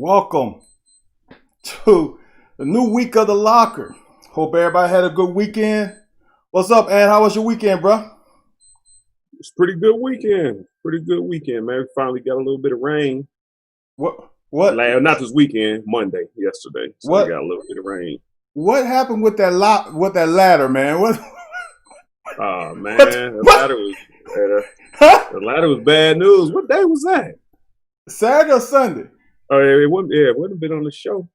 Welcome to the new week of the locker. Hope everybody had a good weekend. What's up, Ed? How was your weekend, bro? It's a pretty good weekend. Pretty good weekend, man. We finally got a little bit of rain. What? What? Not this weekend, Monday, yesterday. So we What? got a little bit of rain. What happened with that With that ladder, man? What? Oh man, What? Huh? the ladder was bad news. What day was that? Saturday or Sunday? Oh yeah, it wouldn't have been on the show.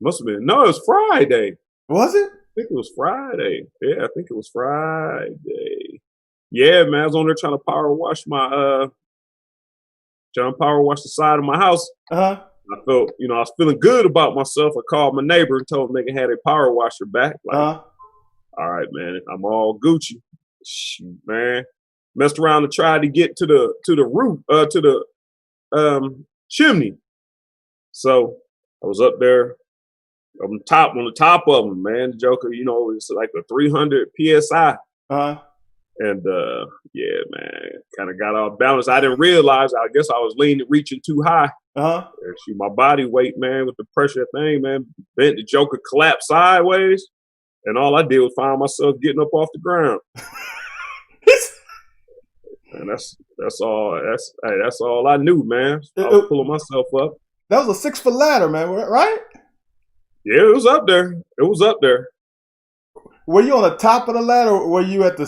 Must have been. No, it was Friday. Was it? I think it was Friday. Yeah, I think it was Friday. Yeah, man. I was on there trying to power wash the side of my house. Uh-huh. I felt, I was feeling good about myself. I called my neighbor and told him they had a power washer back. Like, all right, man, I'm all Gucci. Shoot, man. Messed around and tried to get to the roof, to the chimney. So I was up there on the top of them, man. The Joker, it's like a 300 psi. And yeah, man, kind of got off balance. I didn't realize. I guess I was reaching too high. Shoot, my body weight, man, with the pressure thing, man, bent. The Joker collapsed sideways, and all I did was find myself getting up off the ground. And that's all. That's all I knew, man. I was pulling myself up. That was a 6-foot ladder, man. Right? Yeah, it was up there. It was up there. Were you on the top of the ladder, or were you at the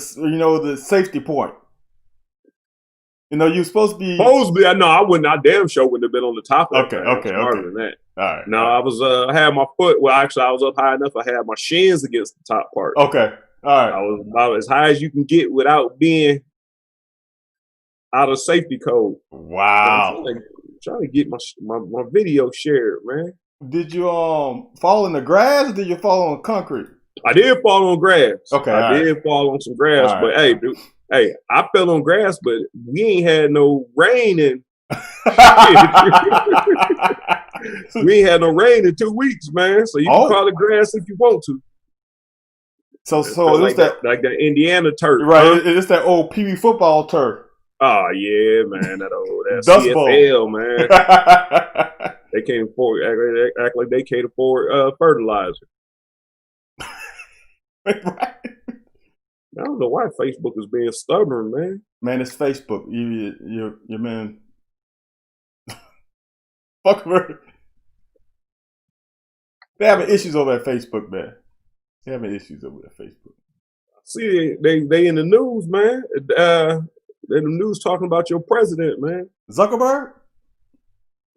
safety point? You're supposed to be. Supposedly, I wouldn't. I damn sure wouldn't have been on the top of it. Okay. Than that. All right. No, I was. I had my foot. Well, actually, I was up high enough. I had my shins against the top part. Okay. All right. I was about as high as you can get without being out of safety code. Wow. I'm trying to get my video shared, man. Did you fall in the grass, or did you fall on concrete? I did fall on grass. Okay. I did fall on some grass, but hey, dude. Hey, I fell on grass, but we ain't had no rain in. We ain't had no rain in 2 weeks, man. So you can call it grass if you want to. So it's that Indiana turf, right? Huh? It's that old PB football turf. Oh yeah, man, that Dust CFL, man. They can't afford act like they can't afford fertilizer. Right. I don't know why Facebook is being stubborn, man. Man, it's Facebook. You man. Fuck her. They having issues over at Facebook, man. They having issues over at Facebook. See, they in the news, man. They in the news talking about your president, man. Zuckerberg?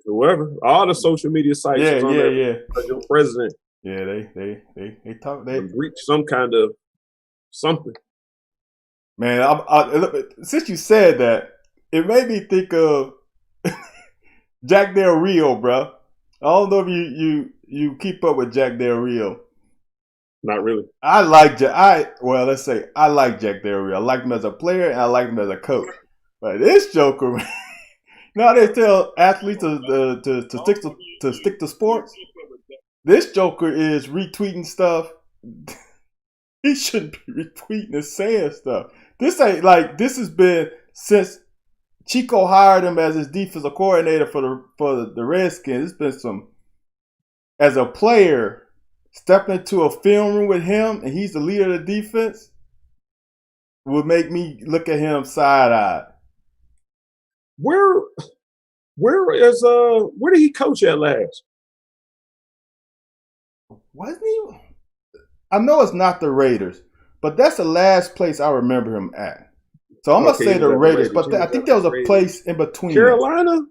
Whoever. All the social media sites. Yeah. Your president. Yeah, they talk. They reach some kind of something. Man, since you said that, it made me think of Jack Del Rio, bro. I don't know if you keep up with Jack Del Rio. Not really. I like Jack Del Rio. I like him as a player, and I like him as a coach. But this Joker, now they tell athletes to stick to sports. This Joker is retweeting stuff. He shouldn't be retweeting and saying stuff. This has been since Chico hired him as his defensive coordinator for the Redskins. It's been some, as a player, stepping into a film room with him and he's the leader of the defense, would make me look at him side-eyed. Where did he coach at last? Wasn't he? I know it's not the Raiders, but that's the last place I remember him at. So I'm gonna say the Raiders, but I think there was a place in between. Carolina?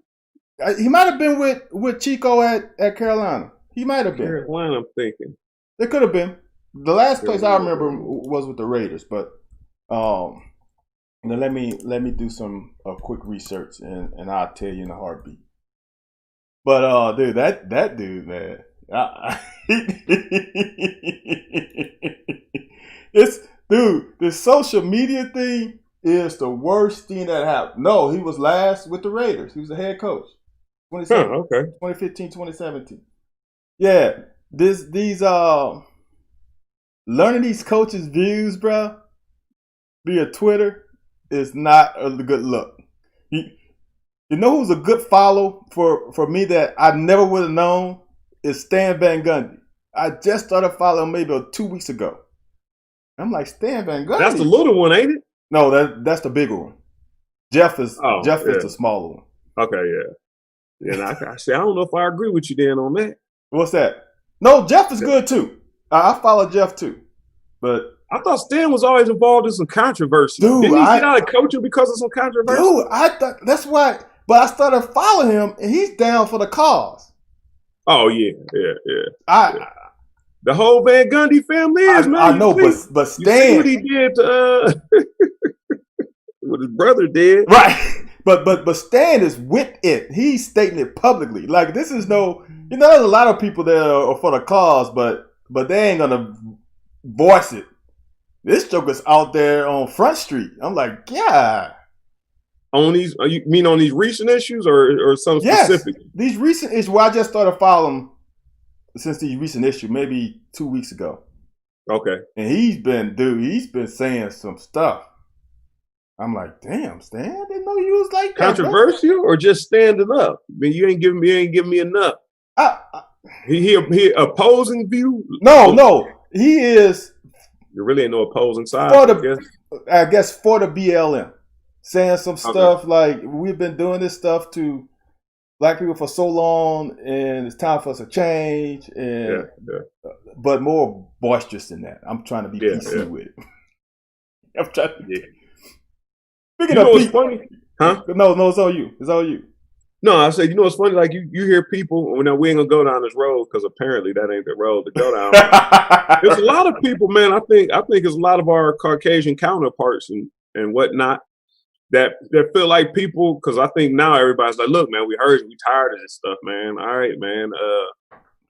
He might have been with Chico at Carolina. He might have been. Carolina, I'm thinking. It could have been. The last place I remember was with the Raiders, but now let me do some quick research and I'll tell you in a heartbeat. But dude, that dude, man. This social media thing is the worst thing that happened. No, he was last with the Raiders. He was the head coach. 2015, 2017. Yeah, these learning these coaches' views, bro, via Twitter is not a good look. You know who's a good follow for me that I never would have known is Stan Van Gundy. I just started following him maybe 2 weeks ago. I'm like, Stan Van Gundy. That's the little one, ain't it? No, that's the bigger one. Jeff is the smaller one. Okay, yeah. And I say I don't know if I agree with you then on that. What's that? No, Jeff is good too. I follow Jeff too, but I thought Stan was always involved in some controversy. Dude, didn't he get out of coaching because of some controversy? Dude, I thought that's why. But I started following him, and he's down for the cause. Oh yeah. The whole Van Gundy family is, man. I know, but Stan, you see what he did to what his brother did, right? But Stan is with it. He's stating it publicly. Like this is no, there's a lot of people that are for the cause, but they ain't gonna voice it. This joker's out there on Front Street. I'm like, yeah. On these, you mean on these recent issues or some specific? These recent issues. Well, I just started following since the recent issue, maybe 2 weeks ago. Okay. And he's been saying some stuff. I'm like, damn, Stan, I didn't know you was like that. Controversial or just standing up? I mean, you ain't giving me enough. He opposing view? No, he is. There really ain't no opposing side. I guess for the BLM. Saying some stuff like we've been doing this stuff to black people for so long, and it's time for us to change. And but more boisterous than that. I'm trying to be PC with it. I'm trying to. Yeah. Speaking of what's funny? Huh? No, it's all you. It's all you. No, I said, what's funny? Like you hear people. Now we ain't gonna go down this road because apparently that ain't the road to go down. There's a lot of people, man. I think there's a lot of our Caucasian counterparts and whatnot. That feel like people, because I think now everybody's like, look, man, we heard you, we tired of this stuff, man. All right, man.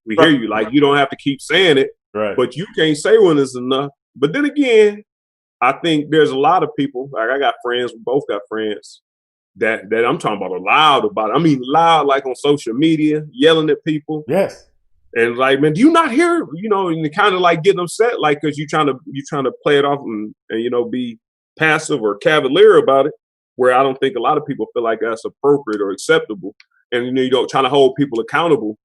We hear you. Like, you don't have to keep saying it, right? But you can't say when it's enough. But then again, I think there's a lot of people. Like I got friends, we both got friends that I'm talking about loud about it. I mean, loud, like on social media, yelling at people. Yes. And like, man, do you not hear? And kind of like getting upset, like because you're trying to play it off and be passive or cavalier about it. Where I don't think a lot of people feel like that's appropriate or acceptable. And, trying to hold people accountable.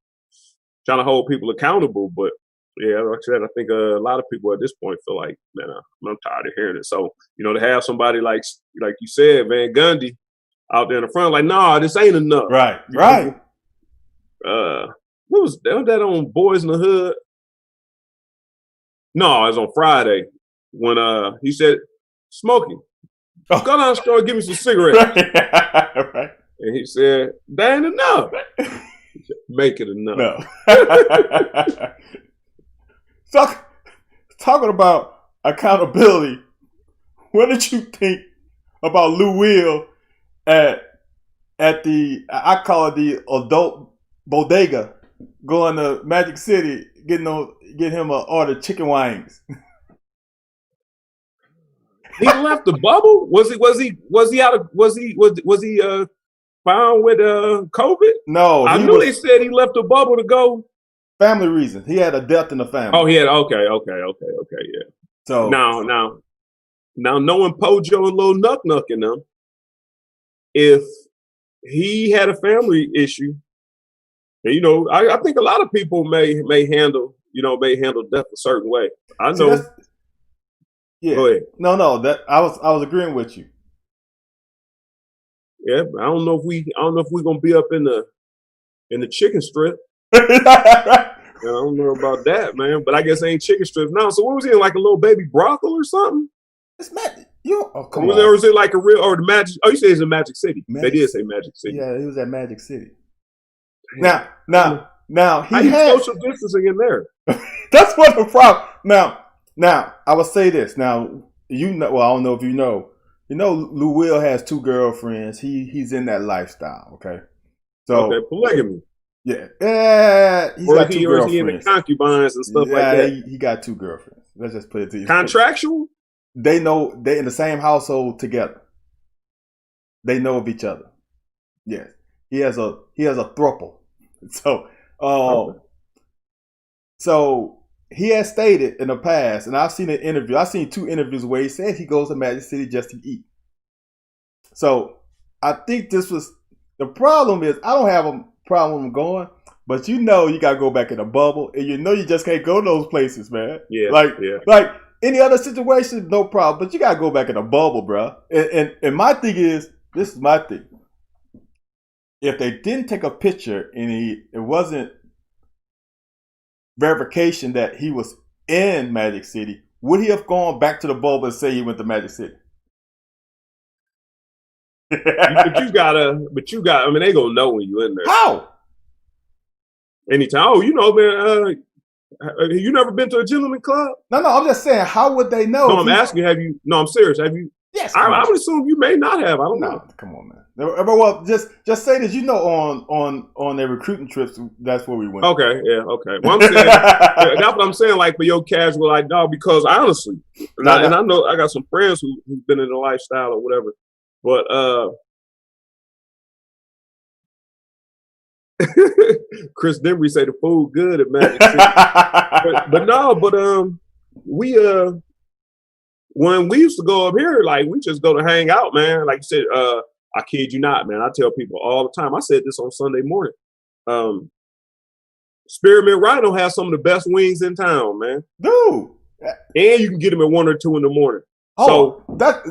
But, yeah, like I said, I think a lot of people at this point feel like, man, I'm tired of hearing it. So, to have somebody like you said, Van Gundy out there in the front, like, nah, this ain't enough. Right. What was that on Boys in the Hood? No, it was on Friday when he said, smoking. Go down the store and give me some cigarettes. Right. And he said, that ain't enough. Said, make it enough. No. Talking about accountability, what did you think about Lou Will at the, I call it the adult bodega, going to Magic City, get him an order of chicken wings? He left the bubble? Was he found with COVID? No. I knew they said he left the bubble to go. Family reasons. He had a death in the family. Oh, he had yeah. So now knowing Pojo and Lil Nuck in them, if he had a family issue, and I think a lot of people may handle death a certain way. I know. Yeah. Go ahead. No, that I was agreeing with you. Yeah, I don't know if we're gonna be up in the chicken strip. I don't know about that, man. But I guess it ain't chicken strip now. So what was he in, like a little baby brothel or something? It's Magic. Come on. Or was it like a real or the Magic? Oh, you say it's in Magic City. They did say Magic City. Yeah, he was at Magic City. Now he had social distancing in there. That's what the problem. Now, I will say this. Now, I don't know if you know. Lou Will has 2 girlfriends. He's in that lifestyle, okay? So polygamy. Yeah. He's got 2 girlfriends. He in the concubines and stuff like that. He got 2 girlfriends. Let's just put it to you. Contractual? They know they're in the same household together. They know of each other. Yes. He has a throuple. So he has stated in the past, and I've seen 2 interviews where he said he goes to Magic City just to eat. So I think this was The problem is I don't have a problem going, but you got to go back in the bubble, and you just can't go to those places, man. Yeah, like any other situation, no problem, but you got to go back in the bubble, bro. And my thing is, this is my thing. If they didn't take a picture and it wasn't verification that he was in Magic City, would he have gone back to the bubble and say he went to Magic City? but you got. I mean, they gonna know when you in there. How? Anytime. Oh, man. You never been to a gentleman club? No. I'm just saying. How would they know? No, I'm asking. Have you? No, I'm serious. Have you? Yes. I would assume you may not have. I don't know. Come on, man. Well, just say that on their recruiting trips. That's where we went. Okay. Yeah. Okay. Well, I'm saying that's what I'm saying. Like for your casual, like dog, because honestly, and I know I got some friends who've been in the lifestyle or whatever, but Chris Denby say the food good at Magic City. we when we used to go up here, like we just go to hang out, man. Like you said, I kid you not, man. I tell people all the time. I said this on Sunday morning. Spearmint Rhino has some of the best wings in town, man. Dude. And you can get them at 1 or 2 in the morning. Oh, so that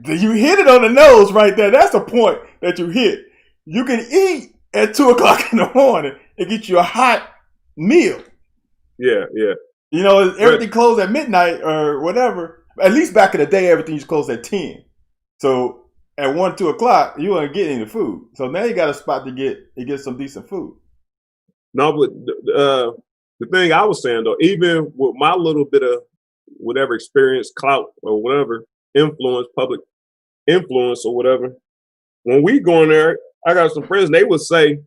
you hit it on the nose right there. That's the point that you hit. You can eat at 2:00 in the morning and get you a hot meal. Yeah. Everything closed at midnight or whatever. At least back in the day, everything used to close at 10. So at 1, 2 o'clock, you weren't getting any food. So now you got a spot to get some decent food. No, but the thing I was saying though, even with my little bit of whatever experience, clout or whatever, influence, public influence or whatever, when we go in there, I got some friends, they would say,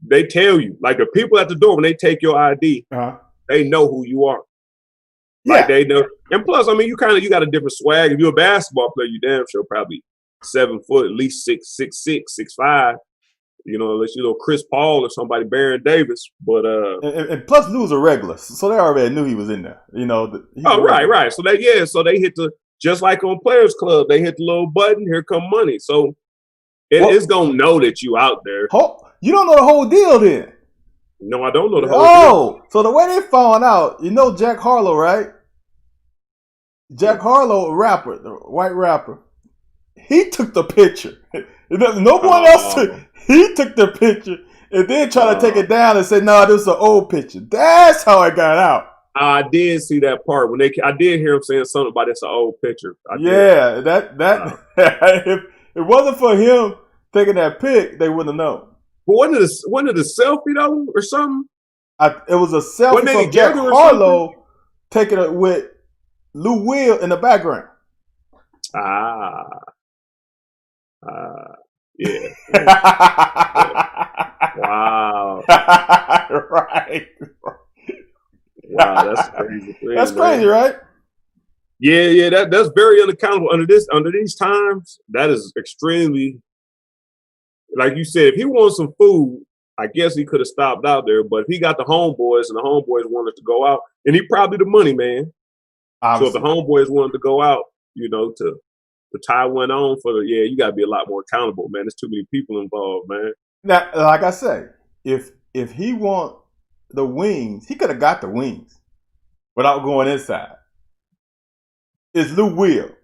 they tell you, like the people at the door, when they take your ID, they know who you are. Like they know. And plus, I mean, you got a different swag. If you're a basketball player, you damn sure probably 7 foot, at least 6'6", 6'5". Unless you're Chris Paul or somebody, Baron Davis. But and plus Lou's a regular, so they already knew he was in there. Right. So they hit just like on Players Club, they hit the little button. Here come money. So it's gonna know that you out there. You don't know the whole deal then. No, I don't know the whole deal. So the way they found out, Jack Harlow, right? Jack Harlow, a rapper, the white rapper. He took the picture. No one else took. He took the picture and then tried to take it down and say, "No, this is an old picture." That's how it got out. I did see that part when I did hear him saying something about it's an old picture. If it wasn't for him taking that pic, they wouldn't have known. But wasn't it a selfie though, or something? It was a selfie of Jack Harlow taking it with Lou Will in the background. Yeah. Wow. Right. Wow, that's crazy. That's crazy, right? Yeah. That's very unaccountable under these times. That is extremely, like you said. If he wants some food, I guess he could have stopped out there. But if he got the homeboys and the homeboys wanted to go out, and he probably the money man. Obviously. So if the homeboys wanted to go out, to tie one on you got to be a lot more accountable, man. There's too many people involved, man. Now, like I say, if he want the wings, he could have got the wings without going inside. It's Lou Will.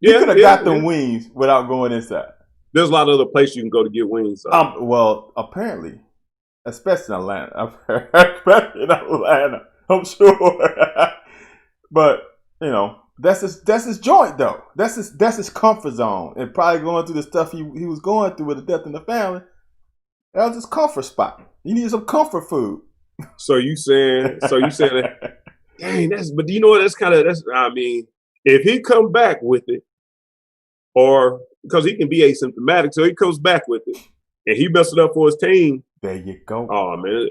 He could have got the wings without going inside. There's a lot of other places you can go to get wings. Well, apparently, especially in Atlanta, I'm sure. But that's his joint though. That's his comfort zone. And probably going through the stuff he was going through with the death in the family, that was his comfort spot. He needed some comfort food. So you saying that? Dang, but you know what? I mean, if he come back with it, or because he can be asymptomatic, so he comes back with it, and he messes it up for his team. There you go. Oh man,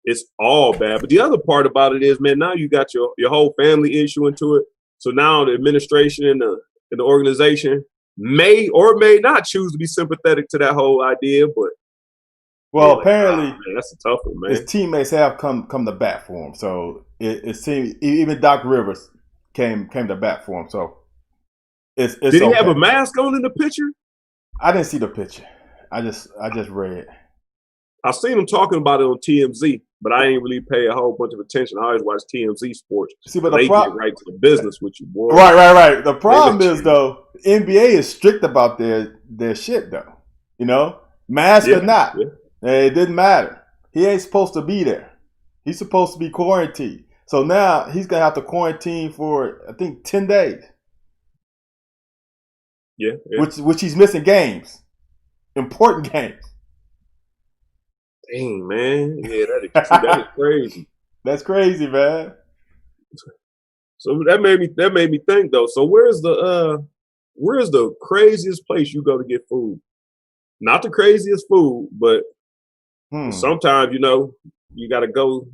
it's all bad. But the other part about it is, man, now you got your whole family issue into it. So now the administration and the organization may or may not choose to be sympathetic to that whole idea. But apparently, man, that's a tough one, man. His teammates have come to bat for him. So it seems even Doc Rivers came to bat for him. So it's did he have a mask on in the picture? I didn't see the picture. I just read. I seen them talking about it on TMZ, but I ain't really pay a whole bunch of attention. I always watch TMZ Sports. See, but they get right to the business with you, boy. Right. The problem is though, NBA is strict about their shit though. You know, mask or not, it didn't matter. He ain't supposed to be there. He's supposed to be quarantined. So now he's gonna have to quarantine for I think 10 days. Yeah. Which he's missing games, important games. Dang, man. Yeah, that is crazy. That's crazy, man. So that made me think though. So where's the craziest place you go to get food? Not the craziest food, but sometimes you gotta go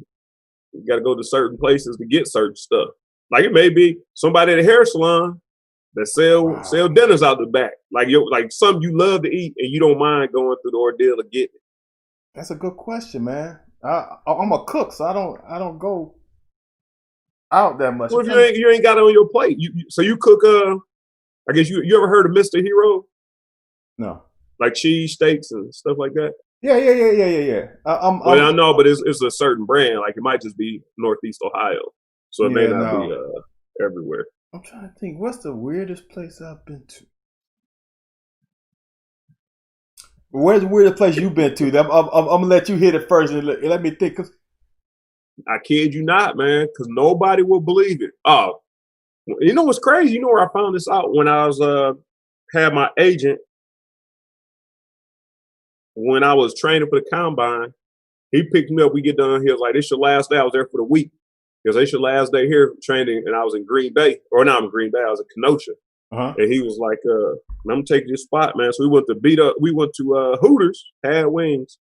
to certain places to get certain stuff. Like it may be somebody at a hair salon that sell dinners out the back. Like something you love to eat and you don't mind going through the ordeal of getting it. That's a good question, man. I'm a cook, so I don't go out that much. Well, if you ain't got it on your plate, so you cook. I guess you ever heard of Mr. Hero? No. Like cheese steaks and stuff like that. Yeah. I know, but it's a certain brand. Like it might just be Northeast Ohio, so it may not be everywhere. I'm trying to think. What's the weirdest place I've been to? Where's the weirdest place you've been to? I'm gonna let you hit it first and let me think. I kid you not, man, because nobody will believe it. Oh, you know what's crazy? You know where I found this out when I was had my agent when I was training for the combine. He picked me up. We get done. He was like, "This your last day." I was there for the week. Because it's your last day here training, and I was in Green Bay, or not in Green Bay. I was in Kenosha. And he was like, I'm gonna take this spot, man. So we went to Hooters, had wings.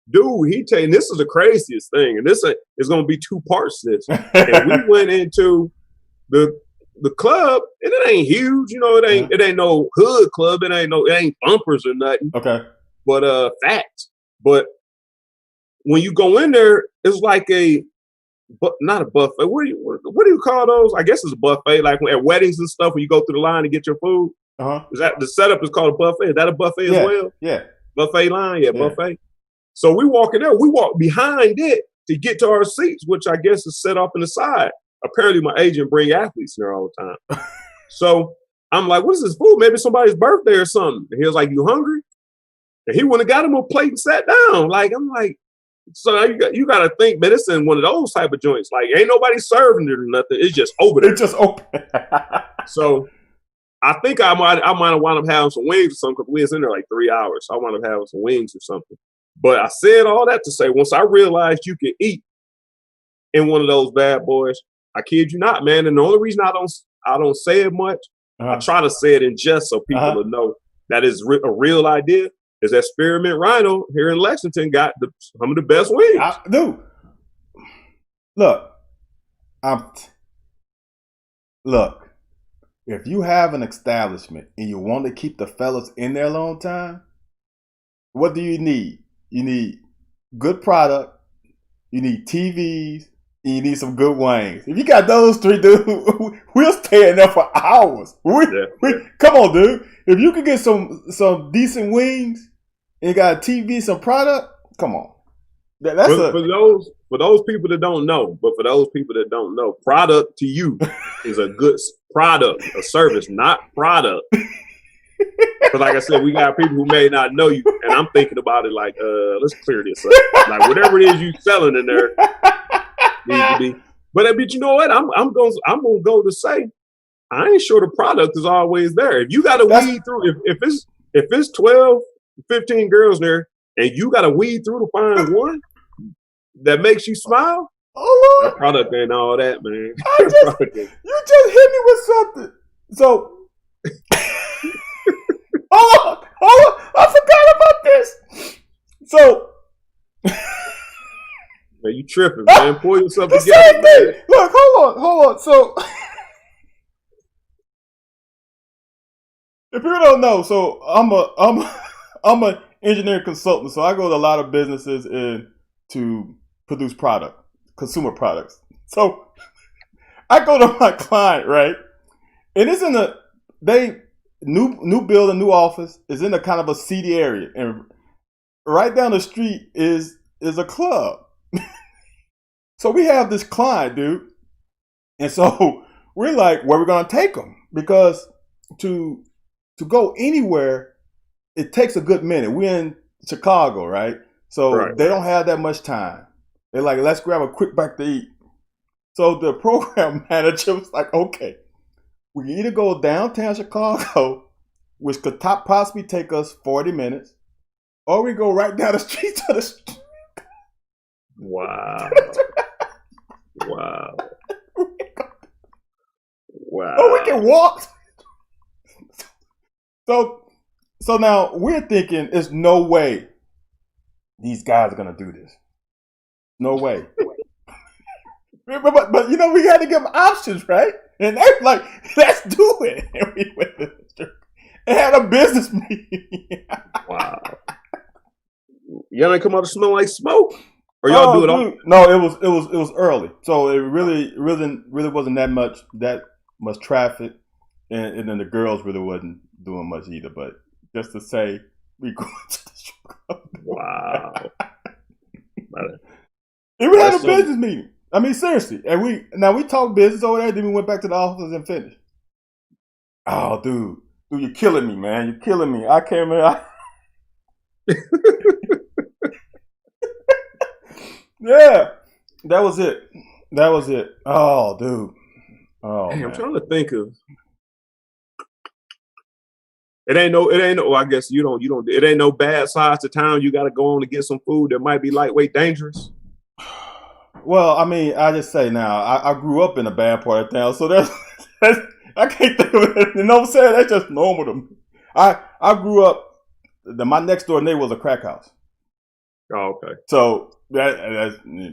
Dude, this is the craziest thing. And this is gonna be two parts to this. And we went into the club, and it ain't huge, it ain't no hood club, it ain't bumpers or nothing. Okay. But facts. But when you go in there, it's like but not a buffet. What do you call those? I guess it's a buffet, like at weddings and stuff when you go through the line to get your food. Is that the setup is called a buffet? Is that a buffet as well? Yeah. Buffet line, buffet. So we walk in there, we walk behind it to get to our seats, which I guess is set off in the side. Apparently my agent bring athletes in there all the time. So I'm like, what is this food? Maybe somebody's birthday or something. And he was like, you hungry? And he went and got him a plate and sat down. I'm like, so you got to think, man, it's in one of those type of joints. Like, ain't nobody serving it or nothing. It's just over there. It's just open. So I think I might have wound up having some wings or something because we was in there like 3 hours. So I wound up having some wings or something. But I said all that to say, once I realized you could eat in one of those bad boys, I kid you not, man. And the only reason I don't say it much, I try to say it in jest so people will know that is a real idea. Is that Spearmint Rhino here in Lexington got some of the best wings. Dude, look, if you have an establishment and you want to keep the fellas in there a long time, what do you need? You need good product, you need TVs, and you need some good wings. If you got those three, dude, we'll stay in there for hours. Come on, dude. If you can get some decent wings and you got a TV, some product, come on. For those people that don't know, product to you is a good product, a service, not product. But like I said, we got people who may not know you, and I'm thinking about it like, let's clear this up. Like whatever it is you selling in there needs to be. But you know what? I'm gonna go to say, I ain't sure the product is always there. If you got to weed through, if it's 12, 15 girls there, and you got to weed through to find one that makes you smile, that product ain't all that, man. You just hit me with something. So, hold on, I forgot about this. So, man, you tripping, man? Pull yourself together, man. Look, hold on. So, if you don't know, so I'm an engineering consultant, so I go to a lot of businesses to produce consumer products. So I go to my client, right? And it's new building, new office is in a kind of a seedy area, and right down the street is a club. So we have this client, dude, and so we're like, where are we gonna take them? Because to go anywhere, it takes a good minute. We're in Chicago, right? So they don't have that much time. They're like, let's grab a quick bite to eat. So the program manager was like, okay, we can either go downtown Chicago, which could possibly take us 40 minutes, or we go right down the street to the street. Wow. Wow. Wow. Or we can walk. So now we're thinking, there's no way these guys are going to do this. No way. But you know, we had to give them options, right? And they're like, let's do it. And we went to the street and had a business meeting. Wow. Y'all didn't come out to smell like smoke? Or y'all do it all? No, it was early. So it really wasn't that much traffic. And then the girls really wasn't doing much either. But just to say, we going to the Chicago. Wow. And we had a business meeting. I mean, seriously. And we talked business over there, then we went back to the office and finished. Oh, dude, you're killing me, man. You're killing me. I can't, man. Yeah, that was it. Oh, dude. Oh, hey, I'm trying to think of. It ain't no. Well, I guess you don't. It ain't no bad sides to town. You got to go on to get some food that might be lightweight dangerous. Well, I mean, I just say now, I grew up in a bad part of town, so that's I can't think of it. You know what I'm saying? That's just normal to me. I grew up. My next door neighbor was a crack house. Oh, okay. So that's yeah.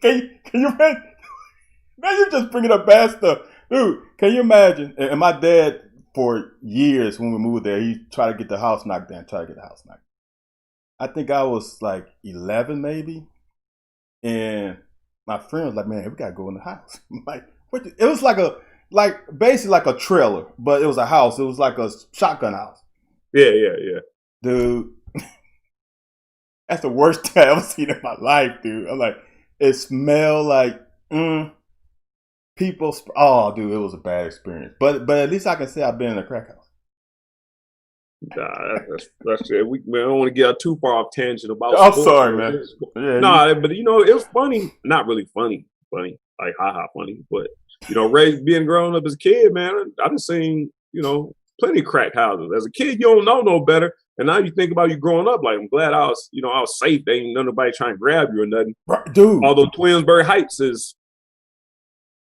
Can you imagine? Now you're just bringing up bad stuff, dude. Can you imagine? And my dad, for years when we moved there, he tried to get the house knocked down. I think I was like 11 maybe, and my friend was like, "Man, we gotta go in the house." I'm like, what? It was basically like a trailer, but it was a house. It was like a shotgun house. Yeah. Dude, that's the worst thing I've ever seen in my life, dude. I'm like, it smelled like people. Oh, dude, it was a bad experience. But at least I can say I've been in a crack house. Nah, that's it. We don't want to get too far off tangent about. I'm sorry, man. Yeah, but it was funny. Not really funny, like funny. But being grown up as a kid, man, I done seen plenty of crack houses. As a kid, you don't know no better, and now you think about you growing up. Like, I'm glad I was safe. There ain't nobody trying to grab you or nothing, dude. Although Twinsburg Heights is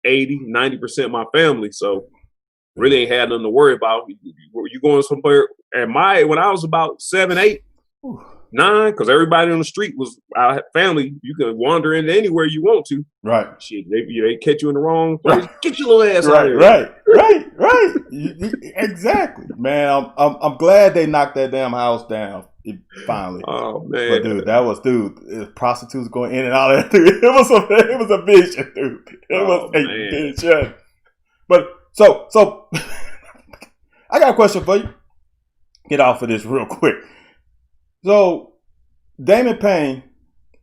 80-90% my family, so really ain't had nothing to worry about. You going somewhere? When I was about 7, 8, 9, because everybody on the street was our family. You could wander into anywhere you want to. Right. Shit, they catch you in the wrong place. Right. Get your little ass out of here. Right. Exactly, man. I'm glad they knocked that damn house down finally. Oh man, but dude, prostitutes going in and out of that. Dude, it was a vision, dude. It was a vision. But so I got a question for you. Get off of this real quick. So, Damon Payne,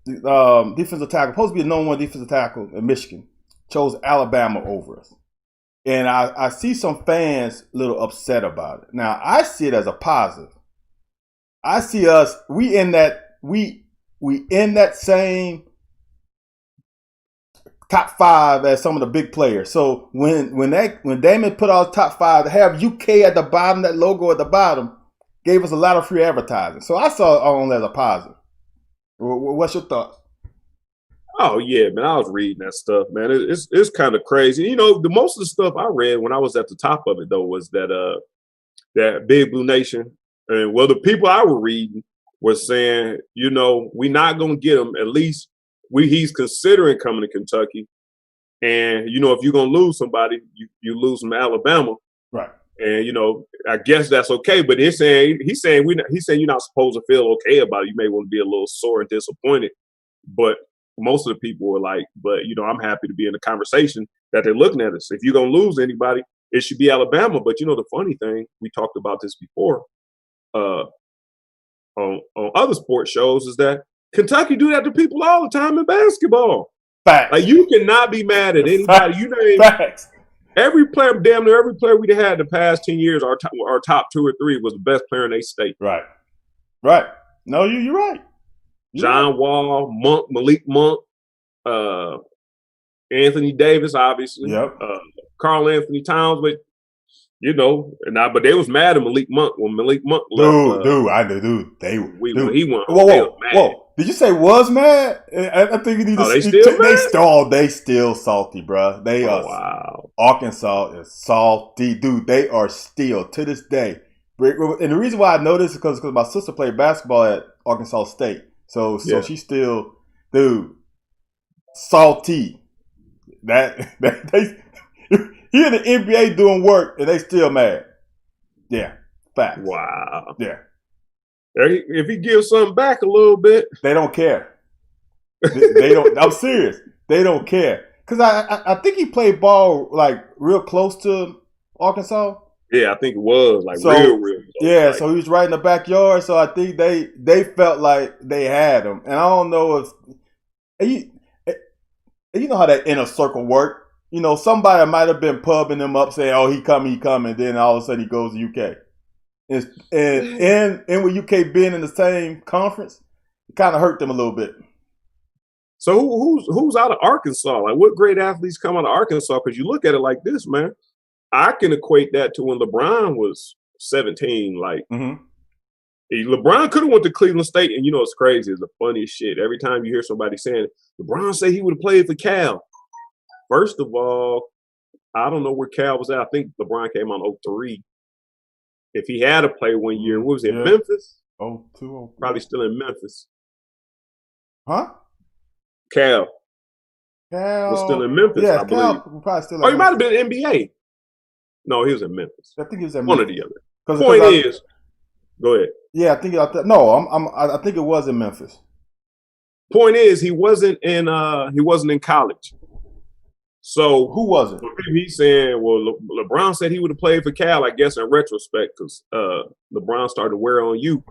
defensive tackle, supposed to be the number one defensive tackle in Michigan, chose Alabama over us. And I see some fans a little upset about it. Now, I see it as a positive. I see us, we in that same top 5 as some of the big players. So when Damon put out top 5, to have UK at the bottom, that logo at the bottom, gave us a lot of free advertising. So I saw it only as a positive. What's your thoughts? Oh yeah, man. I was reading that stuff, man. It's kind of crazy. The most of the stuff I read when I was at the top of it though was that Big Blue Nation, and the people I were reading were saying, we're not gonna get him. At least he's considering coming to Kentucky, and if you're gonna lose somebody, you lose them to Alabama, right? And I guess that's okay. But he's saying you're not supposed to feel okay about it. You may want to be a little sore and disappointed. But most of the people were like, but I'm happy to be in the conversation that they're looking at us. If you're gonna lose anybody, it should be Alabama. But you know the funny thing, we talked about this before on other sports shows, is that Kentucky do that to people all the time in basketball. Facts. Like you cannot be mad at anybody. Facts. You name Facts. every player, damn near every player we'd had the past 10 years, our top 2 or 3 was the best player in their state. Right. Right. No, you're right. John Wall, Monk, Malik Monk, Anthony Davis, obviously. Yep. Carl Anthony Towns, but but they was mad at Malik Monk when Malik Monk left. He went. Whoa! Did you say was mad? I think you need to. They still salty, bro. They are. Wow. Arkansas is salty, dude. They are still to this day. And the reason why I know this is because my sister played basketball at Arkansas State, so she's still, dude, salty. He in the NBA doing work and they still mad. Yeah, facts. Wow. Yeah. If he gives something back a little bit, they don't care. They don't. I'm serious. They don't care because I think he played ball like real close to Arkansas. Yeah, I think it was like real. Yeah, like, so he was right in the backyard. So I think they felt like they had him, and I don't know if you know how that inner circle work. You know, somebody might have been pubbing him up, saying, "Oh, he coming." Then all of a sudden he goes to UK, and with UK being in the same conference, it kind of hurt them a little bit. So who's out of Arkansas? Like, what great athletes come out of Arkansas? Because you look at it like this, man. I can equate that to when LeBron was 17. Like, LeBron could have went to Cleveland State, and you know it's crazy. It's the funniest shit. Every time you hear somebody saying LeBron said he would have played for Cal. First of all, I don't know where Cal was at. I think LeBron came on 03. If he had to play 1 year, what was it, Memphis? 02. Probably still in Memphis. Huh? Cal was still in Memphis, I believe. Probably still. He might have been in NBA. No, he was in Memphis. I think he was in Memphis. One or the other. Point is, go ahead. Yeah, I think I think it was in Memphis. Point is, he wasn't in college. So who was it? He's saying, well, LeBron said he would have played for Cal. I guess in retrospect, because LeBron started to wear on you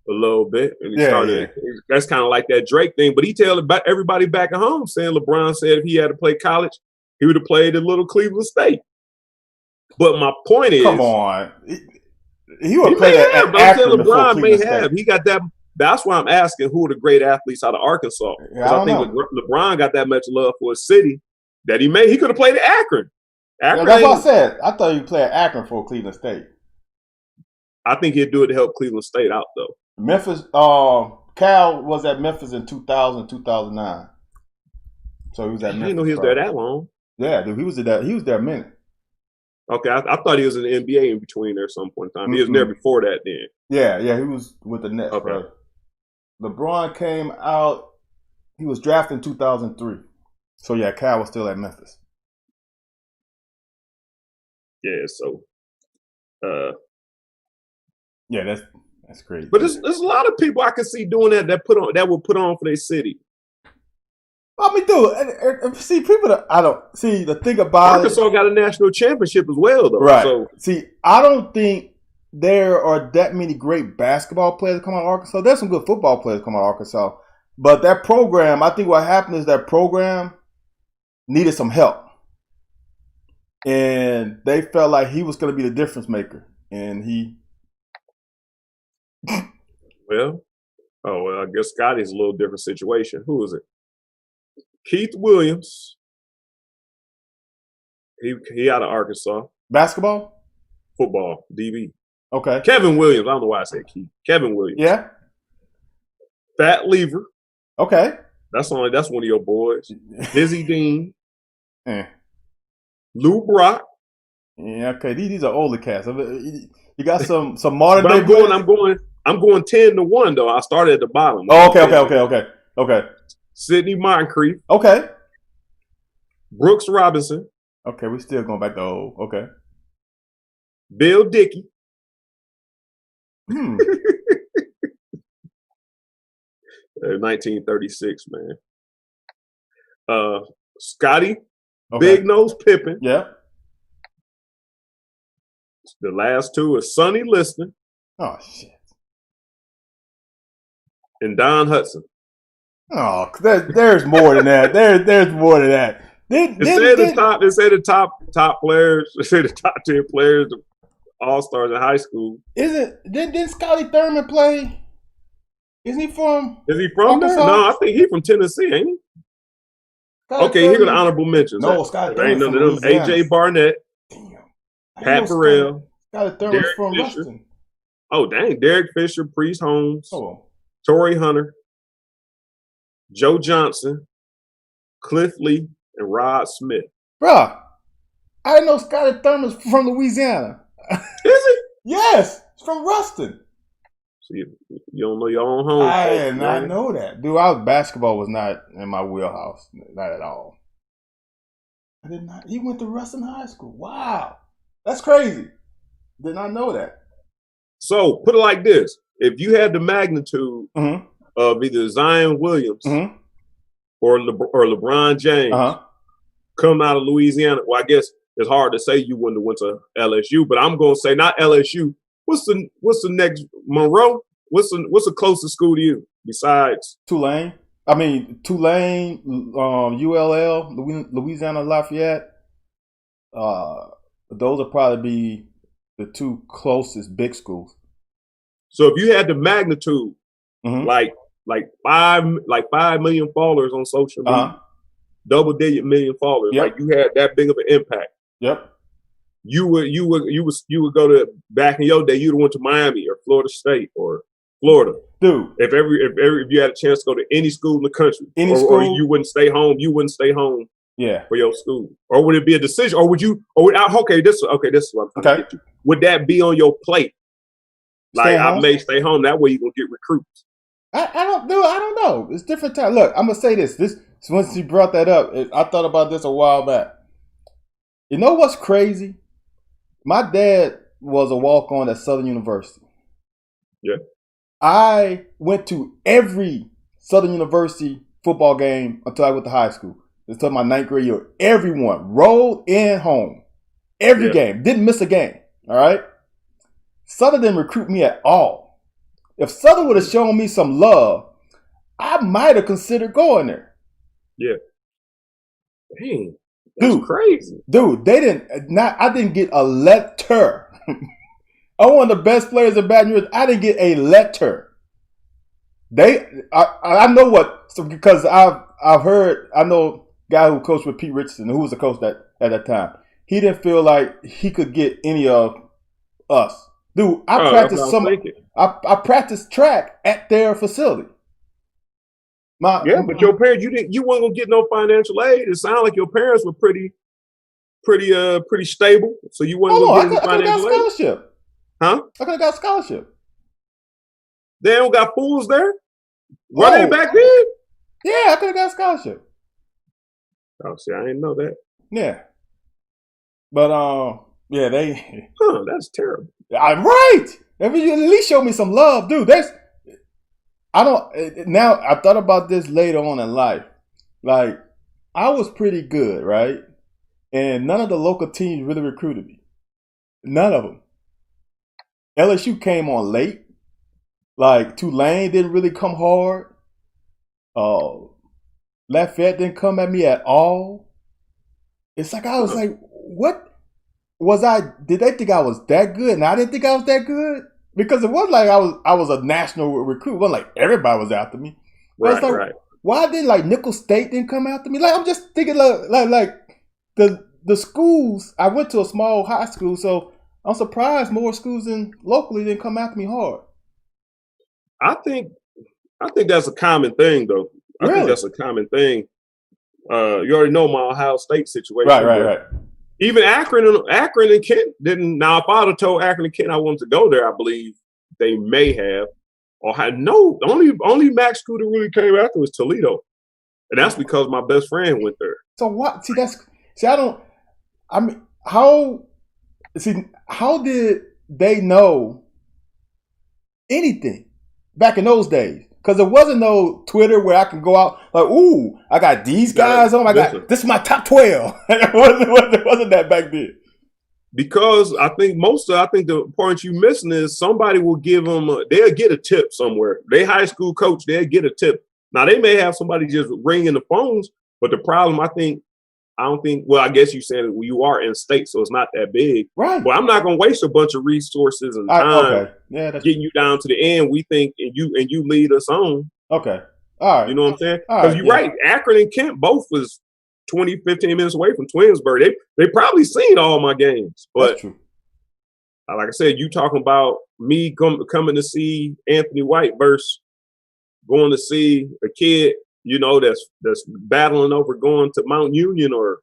a little bit, and he started. Yeah. That's kind of like that Drake thing. But he tell everybody back at home saying LeBron said if he had to play college, he would have played at little Cleveland State. But my point is, come on, he would play at Akron. LeBron may have. He got that. That's why I'm asking who are the great athletes out of Arkansas. Because I think LeBron got that much love for his city that he made. He could have played at Akron. That's what I said. I thought he'd play at Akron for Cleveland State. I think he'd do it to help Cleveland State out, though. Memphis, Cal was at Memphis in 2000, 2009. So he was at Memphis. I didn't know he was there that long. Yeah, dude, he was there a minute. Okay, I thought he was in the NBA in between there at some point in time. He was there before that then. Yeah, he was with the Nets, bro. LeBron came out, he was drafted in 2003. So, yeah, Cal was still at Memphis. Yeah, so. Yeah, that's crazy. But there's a lot of people I can see doing that will put on for their city. I mean, dude, see, the thing about Arkansas got a national championship as well, though. Right. So. See, I don't think there are that many great basketball players come out of Arkansas. There's some good football players come out of Arkansas. But that program, I think what happened is that program needed some help. And they felt like he was going to be the difference maker. And he... Well, I guess Scotty's a little different situation. Who is it? Keith Williams. He out of Arkansas. Basketball? Football. DB. Okay. Kevin Williams. I don't know why I said Keith. Kevin Williams. Yeah. Fat Lever. Okay. That's one of your boys. Dizzy Dean. Lou Brock. Yeah, okay. These are older cats. You got some modern day. I'm going 10-1 though. I started at the bottom. Oh, okay. Sidney Moncrief. Okay. Brooks Robinson. Okay, we're still going back to old. Okay. Bill Dickey. 1936, man. Scotty, Big Nose Pippen. Yeah. The last two are Sonny Liston. Oh shit. And Don Hudson. Oh, there's more than that. There's more than that. They say the top players. They say the top 10 players, all stars in high school. Didn't Scotty Thurman play? Is he from Arkansas? There? No, I think he's from Tennessee, ain't he? Okay, here are the honorable mentions. No, Scotty Thurman. Ain't none of them. AJ Barnett. Damn. Pat Burrell. Scotty Thurman from Ruston. Oh, dang. Derek Fisher, Priest Holmes, Torrey Hunter, Joe Johnson, Cliff Lee, and Rod Smith. Bruh, I didn't know Scotty Thurman's from Louisiana. Is he? Yes, he's from Ruston. See, you don't know your own home. I did not know that. Dude, basketball was not in my wheelhouse. Not at all. I did not. He went to Ruston High School. Wow. That's crazy. Did not know that. So, put it like this. If you had the magnitude of either Zion Williams or LeBron James coming out of Louisiana, well, I guess it's hard to say you wouldn't have went to LSU, but I'm going to say not LSU. What's the next Monroe? What's the closest school to you besides Tulane? I mean Tulane, ULL, Louisiana Lafayette. Those will probably be the two closest big schools. So if you had the magnitude, like 5 million followers on social media, double-digit million followers, like you had that big of an impact. Yep. You would go to back in your day. You'd have went to Miami or Florida State or Florida, dude. If you had a chance to go to any school in the country, or you wouldn't stay home. You wouldn't stay home. Yeah. For your school, or would it be a decision, or would you? Or this is what I'm trying to get you. Would that be on your plate? Like I may stay home. That way you gonna get recruits. I don't know. It's different time. Look, I'm gonna say this. Once you brought that up, I thought about this a while back. You know what's crazy? My dad was a walk-on at Southern University. Yeah. I went to every Southern University football game until I went to high school. Until my 9th grade year. Everyone rolled in home. Every game. Didn't miss a game. All right? Southern didn't recruit me at all. If Southern would have shown me some love, I might have considered going there. Yeah. Dang. That's crazy. Dude, I didn't get a letter. I'm one of the best players in Baton Rouge. I didn't get a letter. I know what, because I've heard, I know a guy who coached with Pete Richardson, who was the coach at that time. He didn't feel like he could get any of us. Dude, I practiced track at their facility. But your parents, you weren't gonna get no financial aid. It sounded like your parents were pretty stable, so you weren't gonna get any financial aid. Scholarship. Huh? I could have got a scholarship. They don't got fools there. Were they back then? Yeah, I could have got a scholarship. Oh, see, I didn't know that. Yeah, but they. That's terrible. I'm right. If you at least show me some love, dude. Now I thought about this later on in life. Like, I was pretty good, right? And none of the local teams really recruited me. None of them. LSU came on late. Like, Tulane didn't really come hard. Lafayette didn't come at me at all. It's like I was like, what? Did they think I was that good? And I didn't think I was that good? Because it wasn't like I was a national recruit. It wasn't like everybody was after me. Right. Why didn't Nicholls State didn't come after me? Like, I'm just thinking like the schools. I went to a small high school, so I'm surprised more schools locally didn't come after me hard. I think that's a common thing, though. I think that's a common thing. You already know my Ohio State situation. Right. Even Akron and Kent didn't. Now, if I'd have told Akron and Kent I wanted to go there, I believe they may have. Or had no. Only MAC school that really came after was Toledo, and that's because my best friend went there. So what? How did they know anything back in those days? Because there wasn't no Twitter where I can go out like, ooh, I got these guys on. This is my top 12. It wasn't that back then. Because I think the point you missing is somebody will give them, they'll get a tip somewhere. They high school coach, they'll get a tip. Now they may have somebody just ringing the phones, but the problem well, I guess you're saying you are in state, so it's not that big. Right. But I'm not going to waste a bunch of resources and time getting you down to the end. We think, and you lead us on. Okay. All right. You know what I'm saying? Because you're right. Akron and Kent both was 20, 15 minutes away from Twinsburg. They probably seen all my games. But that's true. Like I said, you talking about me coming to see Anthony White versus going to see a kid, that's battling over going to Mount Union or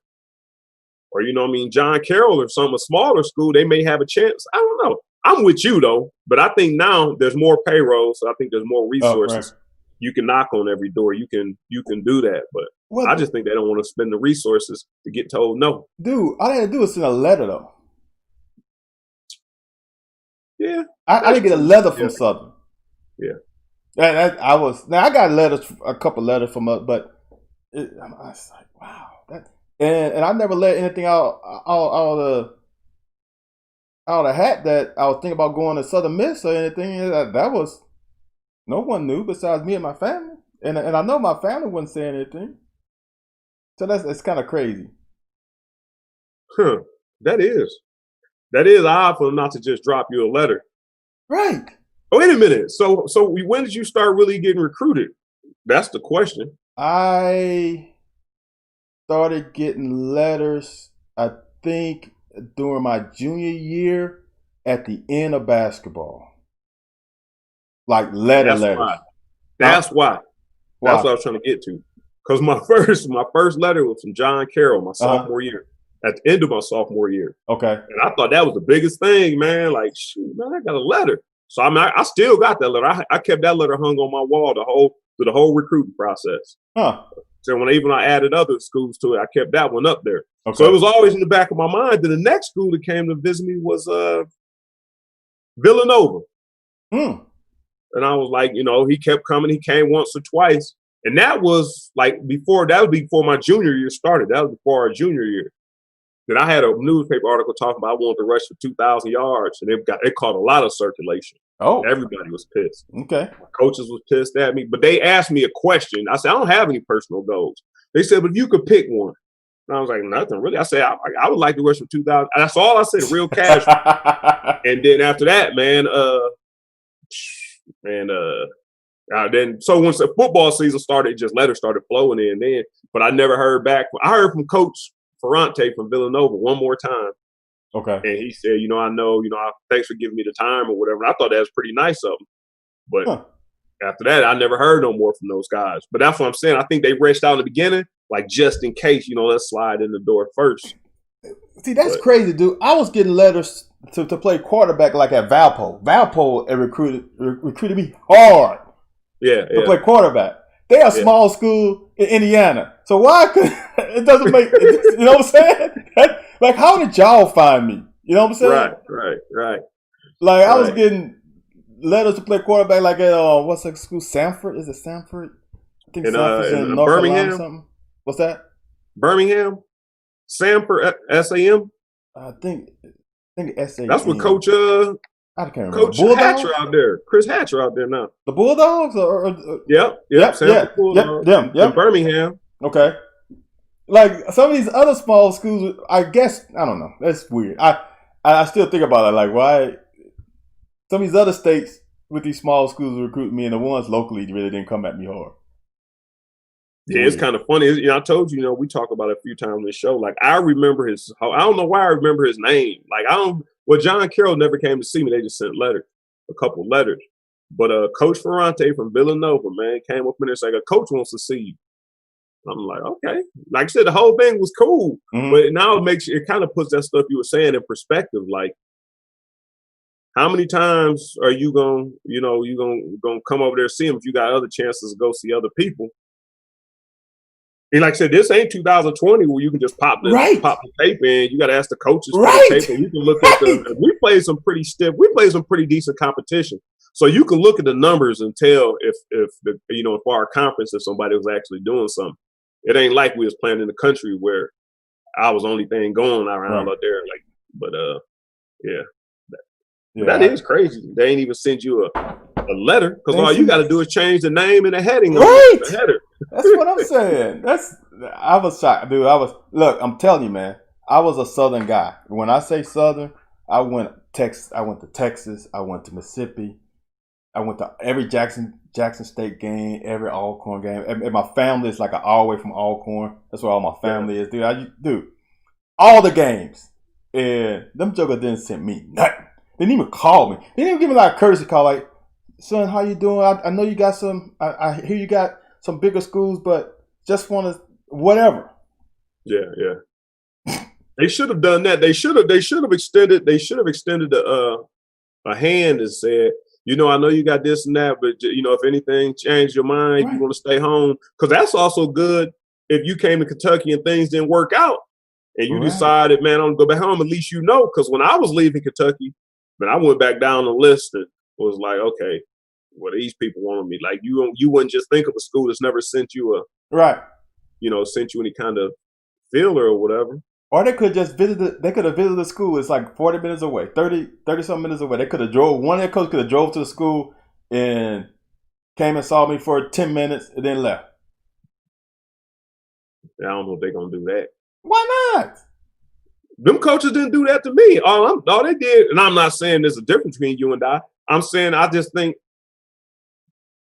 John Carroll or a smaller school. They may have a chance. I don't know. I'm with you though, but I think now there's more payroll, so I think there's more resources. Right. You can knock on every door. You can do that, but I just think they don't want to spend the resources to get told no. Dude, all I had to do was send a letter though. Yeah, I didn't get a letter from Southern. Yeah. I got a couple letters from us, but I was like, wow, and I never let anything out the hat that I was thinking about going to Southern Miss or anything. That was no one knew besides me and my family, and I know my family wasn't saying anything. So that's kind of crazy. Huh? That is odd for them not to just drop you a letter, right? Oh, wait a minute. So when did you start really getting recruited? That's the question. I started getting letters, I think, during my junior year at the end of basketball. Like letters. That's why. That's what I was trying to get to. Because my first letter was from John Carroll, my sophomore year. At the end of my sophomore year. Okay. And I thought that was the biggest thing, man. Like, shoot, man, I got a letter. So I still got that letter. I kept that letter hung on my wall through the whole recruiting process. Huh. So when I added other schools to it, I kept that one up there. Okay. So it was always in the back of my mind. Then the next school that came to visit me was Villanova. Hmm. And I was like, he kept coming. He came once or twice. And that was before my junior year started. That was before our junior year. Then I had a newspaper article talking about I wanted to rush for 2,000 yards, and it caught a lot of circulation. Oh, everybody was pissed. Okay, my coaches was pissed at me, but they asked me a question. I said, I don't have any personal goals. They said, but if you could pick one, and I was like, nothing really. I said, I would like to rush for 2,000. That's all I said, real casual. And then after that, man, then so once the football season started, just letters started flowing in. Then, but I never heard back. I heard from Coach Ferrante from Villanova one more time. Okay. And he said, I know, thanks for giving me the time or whatever. And I thought that was pretty nice of him. But after that, I never heard no more from those guys. But that's what I'm saying. I think they reached out in the beginning, just in case, let's slide in the door first. See, that's crazy, dude. I was getting letters to play quarterback at Valpo. Valpo recruited me hard. Yeah. To play quarterback. They are a small school in Indiana. So why could it doesn't make you know what I'm saying? How did y'all find me? You know what I'm saying? Right. I was getting letters to play quarterback at what's that school? Sanford? Is it Sanford? I think Sanford's in North Carolina or something. What's that? Birmingham? Sanford SAM? I think SAM. That's what Coach I can't remember. Coach Hatcher out there. Chris Hatcher out there now. The Bulldogs? Yep. Bulldogs. Yep. In Birmingham. Okay. Some of these other small schools, I guess, I don't know. That's weird. I still think about it. Why some of these other states with these small schools recruit me, and the ones locally really didn't come at me hard. Yeah, it's kind of funny. I told you, we talk about it a few times on the show. I remember I don't know why I remember his name. John Carroll never came to see me. They just sent a couple letters. But Coach Ferrante from Villanova, man, came up in there and said, a coach wants to see you. I'm like, okay. Like I said, the whole thing was cool. Mm-hmm. But now it kind of puts that stuff you were saying in perspective. How many times are you gonna come over there and see him if you got other chances to go see other people? And like I said, this ain't 2020 where you can just pop the tape in. You got to ask the coaches for the tape, and you can look at we played some pretty decent competition. So you can look at the numbers and tell if our conference, if somebody was actually doing something. It ain't like we was playing in the country where I was the only thing going around out there. But yeah. That is crazy. They ain't even send you a letter because all you got to do is change the name and the heading. Right. The header. That's what I'm saying. I was shocked, dude. Look. I'm telling you, man. I was a Southern guy. When I say Southern, I went to Texas. I went to Mississippi. I went to every Jackson State game, every Alcorn game. And my family is like all the way from Alcorn. That's where all my family is, dude. All the games, and them jokers didn't send me nothing. They didn't even call me. They didn't even give me like a courtesy call, like, son, how you doing? I know you got some. I hear you got some bigger schools, but just want to whatever. Yeah. They should have done that. They should have extended a hand and said, I know you got this and that, but if anything changed your mind, you want to stay home, because that's also good. If you came to Kentucky and things didn't work out, and you decided, man, I'm gonna go back home, at least because when I was leaving Kentucky, man, I went back down the list and was like, okay, what these people wanted me. Like you wouldn't just think of a school that's never sent you sent you any kind of feeler or whatever. Or they could just visit. They could have visited the school. It's like 40 minutes away, 30 some minutes away. They could have drove. One of their coaches could have drove to the school and came and saw me for 10 minutes and then left. I don't know if they're gonna do that. Why not? Them coaches didn't do that to me. All they did, and I'm not saying there's a difference between you and I. I'm saying I just think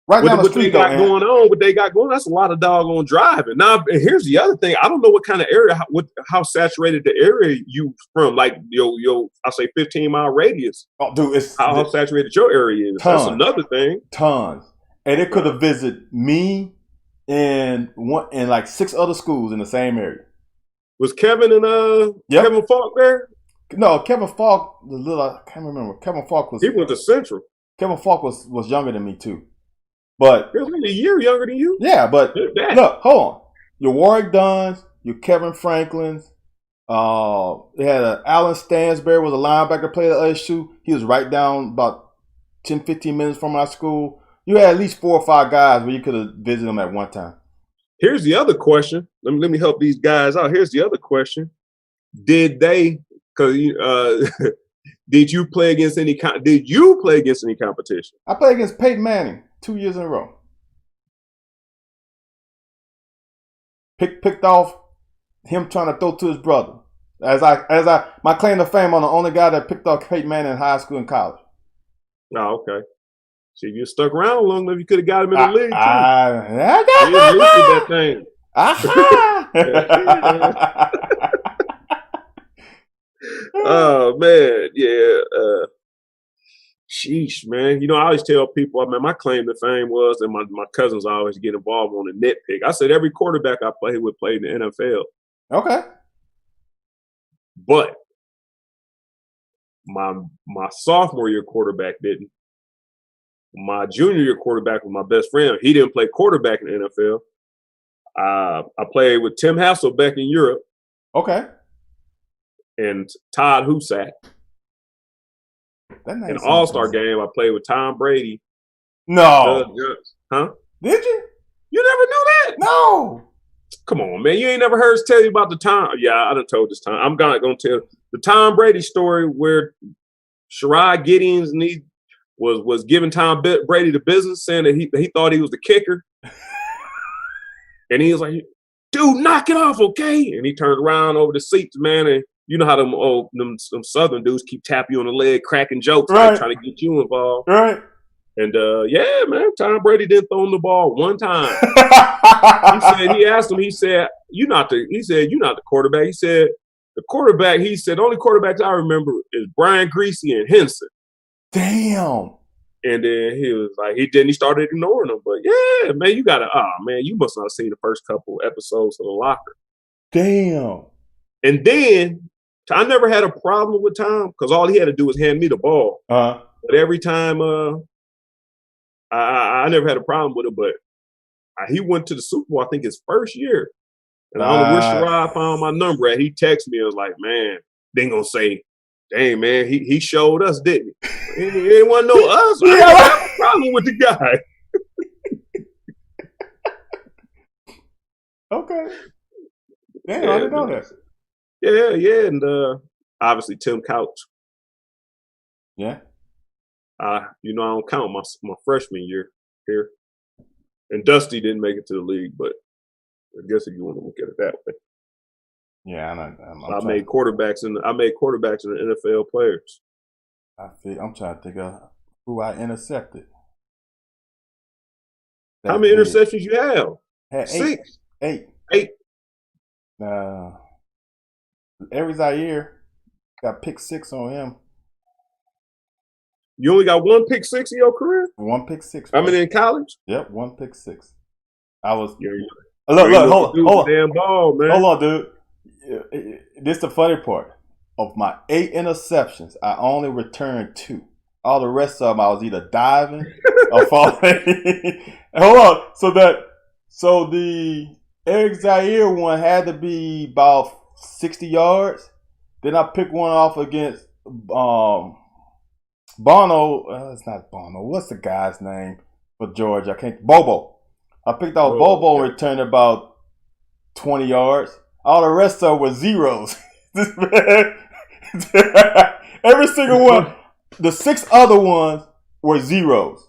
right now what they got going on, that's a lot of doggone driving. Now, here's the other thing. I don't know what kind of area, how saturated the area you from. Like I say 15-mile radius. Oh, dude, it's how saturated your area is. Tons, that's another thing. Tons, and it could have visited me and like 6 other schools in the same area. Was Kevin and Kevin Falk there? No, Kevin Falk, I can't remember. Kevin Falk was. He went to Central. Kevin Falk was younger than me too, but he was only a year younger than you. Yeah, but look, hold on. Your Warrick Dunns, your Kevin Franklins. They had Alan Stansberry was a linebacker player at LSU. He was right down about 10, 15 minutes from our school. You had at least 4 or 5 guys where you could have visited them at one time. Here's the other question. Let me help these guys out. Here's the other question. Did you play against any competition? I played against Peyton Manning 2 years in a row. Picked off him trying to throw to his brother. My claim to fame, I'm the only guy that picked off Peyton Manning in high school and college. Oh, okay. See, if you stuck around long enough, you could have got him in the league, too. That thing. Oh, man. Yeah. Sheesh, man. I always tell people, my claim to fame was, and my cousins always get involved on the nitpick. I said every quarterback I played with played in the NFL. Okay. But my sophomore year quarterback didn't. My junior year quarterback was my best friend. He didn't play quarterback in the NFL. I played with Tim Hasselbeck in Europe. Okay. And Todd Husak. In an all-star game, I played with Tom Brady. No. Huh? Did you? You never knew that? No. Come on, man. You ain't never heard us tell you about the Tom. Yeah, I done told this time. I'm going to tell the Tom Brady story where Sherrod Giddings and he was giving Tom Brady the business, saying that he thought he was the kicker. And he was like, dude, knock it off, okay? And he turned around over the seats, man, and you know how them Southern dudes keep tapping you on the leg, cracking jokes, right, like, trying to get you involved. Right. And, yeah, man, Tom Brady didn't throw him the ball one time. He asked him, he said, you're not the quarterback. He said, the only quarterbacks I remember is Brian Greasy and Henson. Damn. And then he was like, he started ignoring them. But yeah, man, you must not have seen the first couple episodes of The Locker. Damn. And then I never had a problem with Tom because all he had to do was hand me the ball. Uh-huh. But every time I never had a problem with it, but he went to the Super Bowl, I think his first year. And I don't know where Sherrod found my number at. He texted me and was like, man, they ain't gonna say, dang, man, he showed us, didn't he? He didn't want to know us. I didn't have a problem with the guy. Okay. Damn, I didn't know that. Yeah, and obviously Tim Couch. Yeah. I don't count my freshman year here. And Dusty didn't make it to the league, but I guess if you want to look at it that way. Yeah, I made quarterbacks in the NFL players. I'm trying to think of who I intercepted. How many interceptions you have? Had 6. 8. Every Zaire got pick 6 on him. You only got 1 pick 6 in your career? 1 pick 6. I mean, in college? Yep, 1 pick 6. I was. Look, hold on. Damn ball, man. Hold on, dude. This is the funny part. Of my 8 interceptions, I only returned 2. All the rest of them, I was either diving or falling. Hold on. So the Eric Zaire one had to be about 60 yards. Then I picked one off against Bono. It's not Bono. What's the guy's name for Georgia? Bobo. I picked off Bobo and returned about 20 yards. All the rest of them were zeros. Every single one. The 6 other ones were zeros.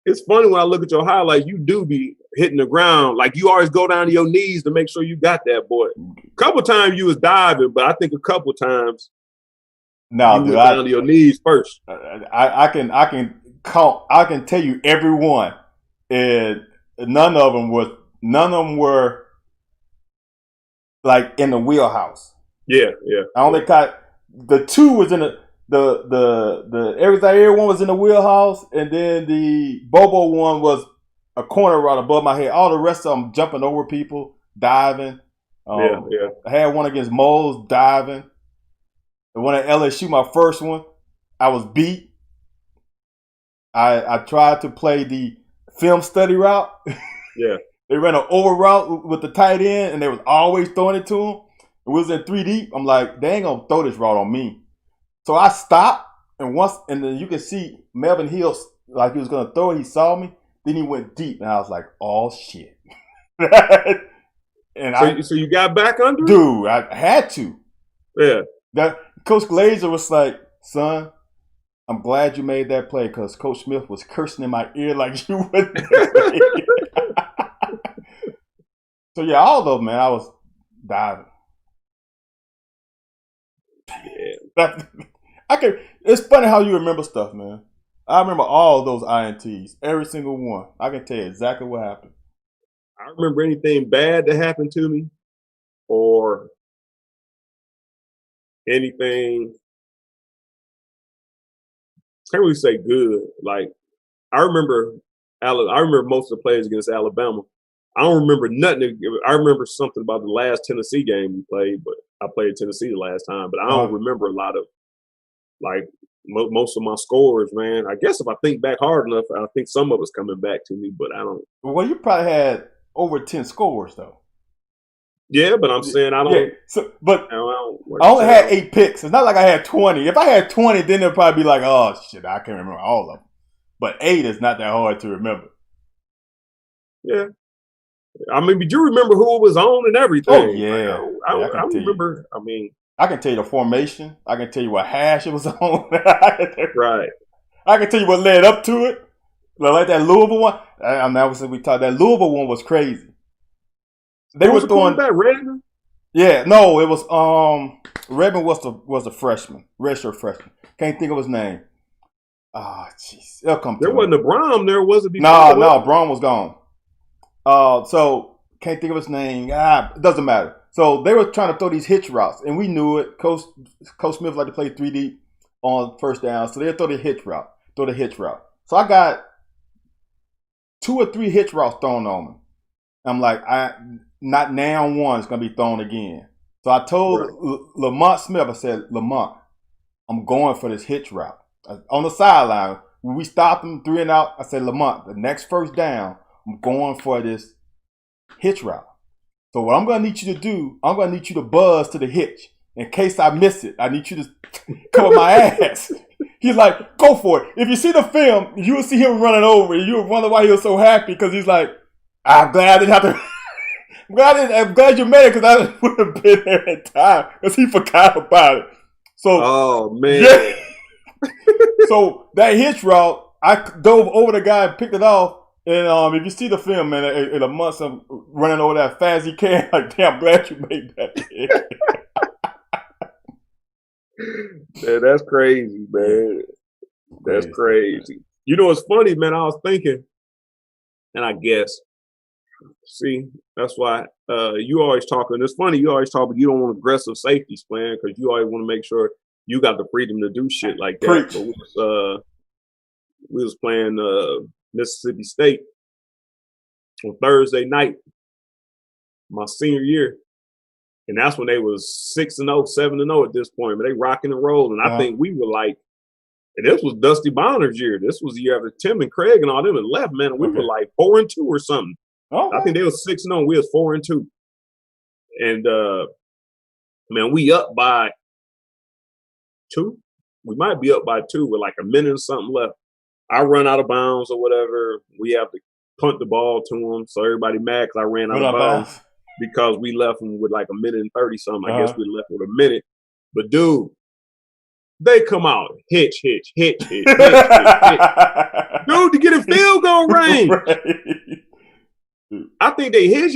It's funny when I look at your highlight, you do be hitting the ground. Like you always go down to your knees to make sure you got that, boy. A couple times you was diving, but I think a couple times you went down to your knees first. I can count. I can tell you every one, and none of them were like in the wheelhouse. Yeah. I only caught the 2 was in the Eric Zaire one was in the wheelhouse, and then the Bobo one was a corner right above my head. All the rest of them jumping over people, diving. I had one against Moles, diving. The one at LSU, my first one, I was beat. I tried to play the film study route. Yeah. They ran an over route with the tight end, and they was always throwing it to him. It was in 3 deep. I'm like, they ain't gonna throw this route on me. So I stopped, and then you can see Melvin Hill, like he was gonna throw it. He saw me, then he went deep, and I was like, "Oh shit!" So you got back under? Dude, I had to. Yeah. That Coach Glazer was like, "Son, I'm glad you made that play because Coach Smith was cursing in my ear like you wouldn't." So yeah, all of them, man, I was diving. Yeah. It's funny how you remember stuff, man. I remember all of those INTs, every single one. I can tell you exactly what happened. I remember anything bad that happened to me, or anything. I can't really say good. Like I remember most of the plays against Alabama. I don't remember nothing. I remember something about the last Tennessee game we played, but I played Tennessee the last time. But I don't remember a lot of like most of my scores, man. I guess if I think back hard enough, I think some of it's coming back to me, but I don't. Well, you probably had over 10 scores though. Yeah, but I'm saying I don't. Yeah, I only had 8 picks. It's not like I had 20. If I had 20, then they'll probably be like, "Oh shit, I can't remember all of them." But 8 is not that hard to remember. Yeah. I mean, but you remember who it was on and everything. Oh yeah, I remember. I mean, I can tell you the formation. I can tell you what hash it was on. Right. I can tell you what led up to it. Like that Louisville one. We talked. That Louisville one was crazy. They were throwing that Redmond. Yeah, no, it was Redmond was the freshman, redshirt freshman. Can't think of his name. Ah, jeez, it'll come. There wasn't a Brom there, was it? No, Brom was gone. So can't think of his name. It doesn't matter. So they were trying to throw these hitch routes, and we knew it. Coach Smith liked to play 3 deep on first down, so they'd throw the hitch route. So I got 2 or 3 hitch routes thrown on me. I'm like, not now one is going to be thrown again. So I told Lamont Smith, I said, Lamont, I'm going for this hitch route. On the sideline, when we stopped him 3 and out, I said, Lamont, the next first down, I'm going for this hitch route. So what I'm going to need you to do, I'm going to need you to buzz to the hitch. In case I miss it, I need you to cover my ass. He's like, go for it. If you see the film, you will see him running over. You will wonder why he was so happy because he's like, I'm glad I didn't have to. I'm glad you made it because I would have been there at time because he forgot about it. So, oh man. Yeah. So that hitch route, I dove over the guy and picked it off. And if you see the film, man, in a month, I'm running over that fast as he can. Like, damn, I'm glad you made that. Man, that's crazy, man. That's crazy. You know, it's funny, man. I was thinking, and I guess, see, that's why you always talk. And it's funny, you always talk, but you don't want aggressive safeties playing because you always want to make sure you got the freedom to do shit like that. But we was playing Mississippi State on Thursday night, my senior year. And that's when they was 6-0, 7-0 at this point. But they rocking and rolling. I think we were like, and this was Dusty Bonner's year. This was the year after Tim and Craig and all them had left, man. And we were like 4-2 or something. I think they was 6-0 and we was 4-2. And man, we up by 2. We might be up by 2 with like a minute or something left. I run out of bounds or whatever. We have to punt the ball to them. So everybody mad because I ran out of bounds because we left them with like a minute and 30 something. I guess we left with a minute. But dude, they come out hitch. Dude, to get a field goal range. I think they hitch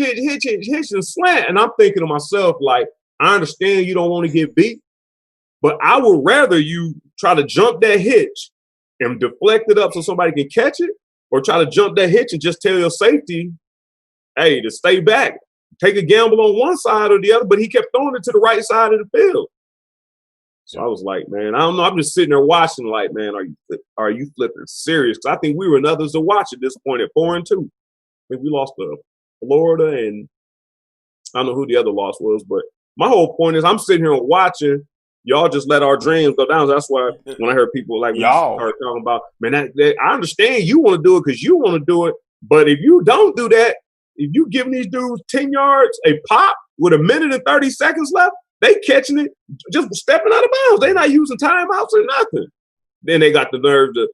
and slant. And I'm thinking to myself, like, I understand you don't want to get beat, but I would rather you try to jump that hitch and deflect it up so somebody can catch it, or try to jump that hitch and just tell your safety, hey, to stay back. Take a gamble on one side or the other, but he kept throwing it to the right side of the field. So I was like, man, I don't know. I'm just sitting there watching like, man, are you flipping serious? Because I think we were others to watch at this point at 4-2. I think we lost to Florida, and I don't know who the other loss was, but my whole point is I'm sitting here and watching. Y'all just let our dreams go down. That's why when I heard people like y'all start talking about, man, I understand you want to do it because you want to do it, but if you don't do that, if you giving these dudes 10 yards a pop with a minute and 30 seconds left, they catching it, just stepping out of bounds. They not using timeouts or nothing. Then they got the nerve to,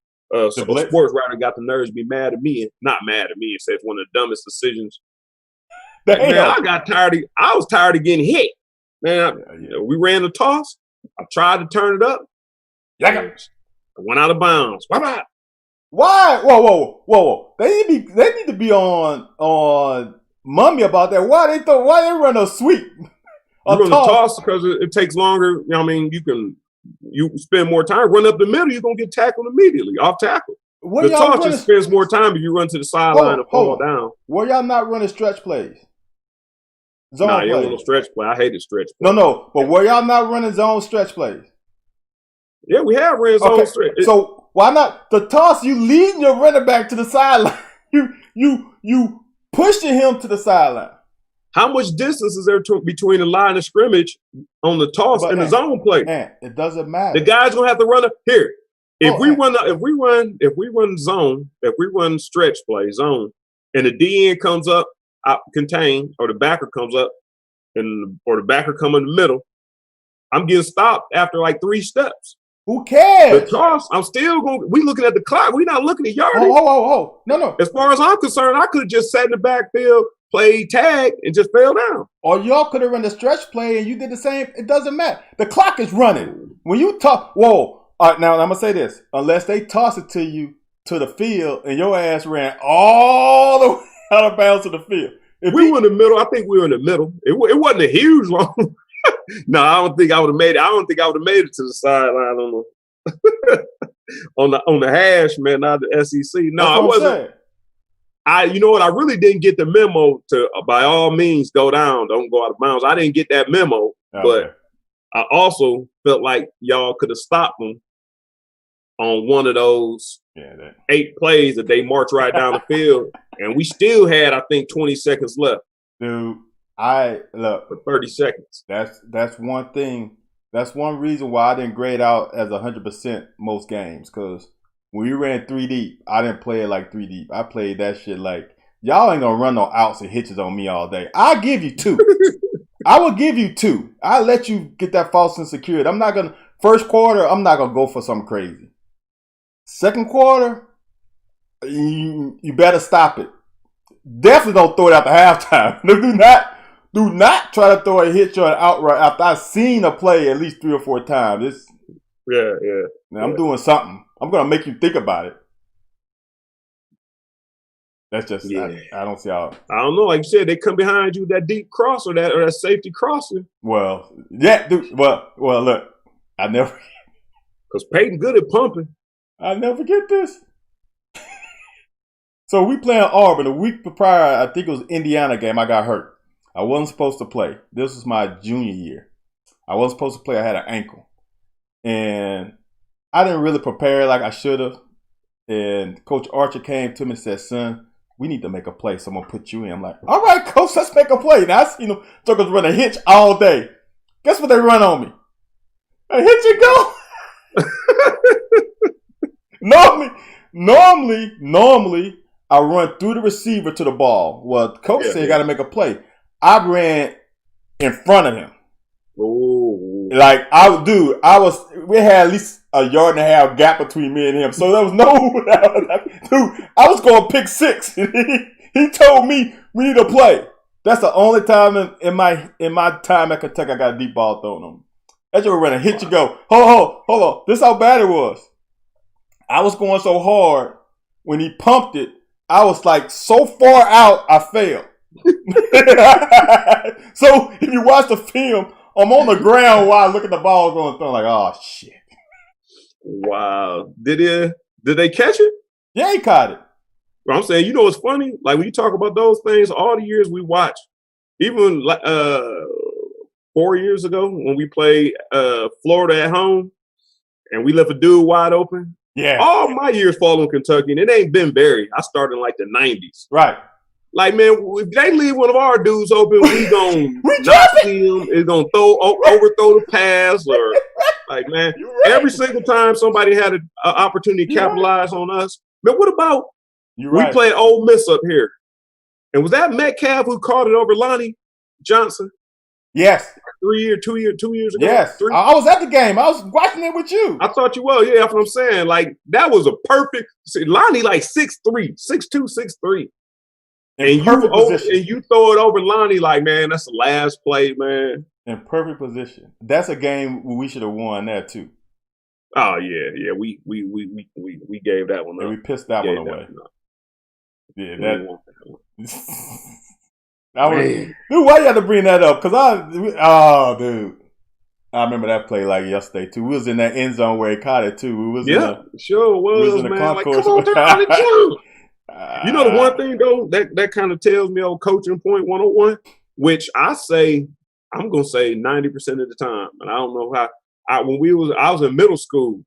sports writer got the nerves to be mad at me, not mad at me, and say it's one of the dumbest decisions. Like, man, I was tired of getting hit. Man, we ran the toss. I tried to turn it up. I went out of bounds. Bye-bye. Why? Whoa. They need to be on Mummy about that. Why they run a sweep? You run a toss because it takes longer. You know what I mean, you spend more time. Run up the middle, you're gonna get tackled immediately, off tackle. The toss just spends more time if you run to the sideline and fall down. Were y'all not running stretch plays? Zone plays? You don't stretch play. I hated stretch plays. No. But were y'all not running zone stretch plays? Yeah, we have ran zone stretch. So why not the toss? You leading your running back to the sideline. You pushing him to the sideline. How much distance is there between the line of scrimmage on the toss and the zone play? Man, it doesn't matter. The guy's gonna have to run up here. If we run stretch play zone, and the DN comes up, contain, or the backer comes up, or the backer come in the middle, I'm getting stopped after like 3 steps. Who cares? The toss, I'm still going. We looking at the clock. We're not looking at yardage. No. As far as I'm concerned, I could have just sat in the backfield, played tag, and just fell down. Or y'all could have run the stretch play and you did the same. It doesn't matter. The clock is running. When you talk, all right, now I'm gonna say this: unless they toss it to you to the field and your ass ran all the way out of bounds to the field. If we were in the middle, I think we were in the middle. It wasn't a huge long. No, I don't think I would have made it. I don't think I would have made it to the sideline on the hash, man, not the SEC. No, I wasn't. You know what? I really didn't get the memo to, by all means, go down. Don't go out of bounds. I didn't get that memo, but I also felt like y'all could have stopped them on one of those 8 plays that they marched right down the field, and we still had, I think, 20 seconds left. Dude. For 30 seconds. That's one thing. That's one reason why I didn't grade out as 100% most games. Because when we ran 3 deep, I didn't play it like 3 deep. I played that shit like, y'all ain't gonna run no outs and hitches on me all day. I'll give you 2. I will give you 2. I'll let you get that false insecurity. I'm not gonna. First quarter, I'm not gonna go for something crazy. Second quarter, you better stop it. definitely don't throw it after halftime. Do not try to throw a hit shot outright after I've seen a play at least 3 or 4 times. I'm doing something. I'm gonna make you think about it. That's just I don't see how. I don't know. Like you said, they come behind you that deep cross or that safety crosser. Well, yeah, dude. Well, look, I never. Because Peyton good at pumping. I never forget this. So we playing Auburn. A week prior, I think it was Indiana game. I got hurt. I wasn't supposed to play. This was my junior year. I wasn't supposed to play. I had an ankle, and I didn't really prepare like I should have. And Coach Archer came to me and said, "Son, we need to make a play. So I'm gonna put you in." I'm like, "All right, Coach, let's make a play." Now I see Jokers run a hitch all day. Guess what they run on me? A hitch and go. Normally, I run through the receiver to the ball. Well, Coach said you got to make a play. I ran in front of him. Ooh. Like we had at least a yard and a half gap between me and him. So there was dude, I was going pick 6. He told me we need to play. That's the only time in my time at Kentucky I got a deep ball thrown on me. That joke ran a hit you go. Hold on. This is how bad it was. I was going so hard when he pumped it. I was like so far out, I failed. So if you watch the film, I'm on the ground while I look at the ball going through. I'm like, oh shit. Wow. Did they catch it? Yeah, he caught it. Well, I'm saying, what's funny? Like when you talk about those things, all the years we watched, even 4 years ago when we played Florida at home and we left a dude wide open. Yeah. All my years following Kentucky, and it ain't been buried. I started in like the 90s. Right. Like, man, if they leave one of our dudes open, we gon' not see him. It's gonna overthrow the pass, or like, man, every single time somebody had an opportunity to capitalize on us. Man, what about we played Ole Miss up here, and was that Metcalf who caught it over Lonnie Johnson? Yes. 2 years ago. Yes. 3? I was at the game. I was watching it with you. I thought you were. Yeah, that's what I'm saying. Like, that was a perfect. See, Lonnie like 6'3", 6'2", 6'3". And you throw it over Lonnie like, man, that's the last play, man. In perfect position. That's a game we should have won there too. Oh yeah. We gave that one up. And we pissed that one away. Yeah, that dude, why you had to bring that up? Dude. I remember that play like yesterday too. We was in that end zone where he caught it too. We was sure was, man. Like, come on, down the one thing though that kind of tells me on coaching point 101, which I say I'm gonna say 90% of the time, and I don't know how. I was in middle school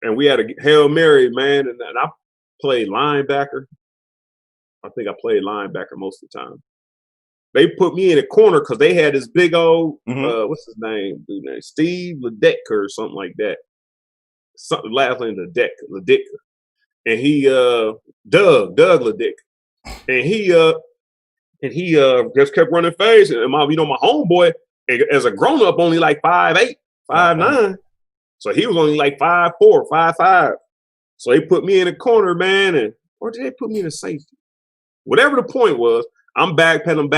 and we had a Hail Mary, man, and I played linebacker. I think I played linebacker most of the time. They put me in a corner because they had this big old what's his name? Dude name Steve Ledecker or something like that. Something last name Ledecker. And he Doug Ledecker. And he just kept running fast. And my homeboy, as a grown up, only like 5'8", 5'9". So he was only like 5'4", 5'5". So they put me in a corner, man, or did they put me in a safety? Whatever the point was, I'm backpedaling,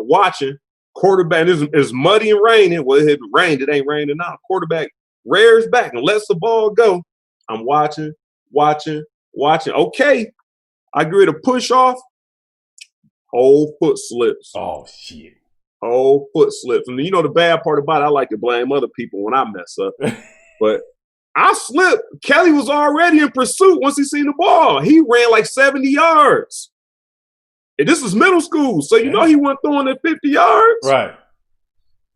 watching. Quarterback is muddy and raining. Well, it rained. It ain't raining now. Quarterback rears back and lets the ball go. I'm watching. Okay, I agree to push off. Whole foot slips. Oh shit. Whole foot slips. And the bad part about it, I like to blame other people when I mess up. But I slipped. Kelly was already in pursuit once he seen the ball. He ran like 70 yards. And this is middle school, so he wasn't throwing it 50 yards. Right.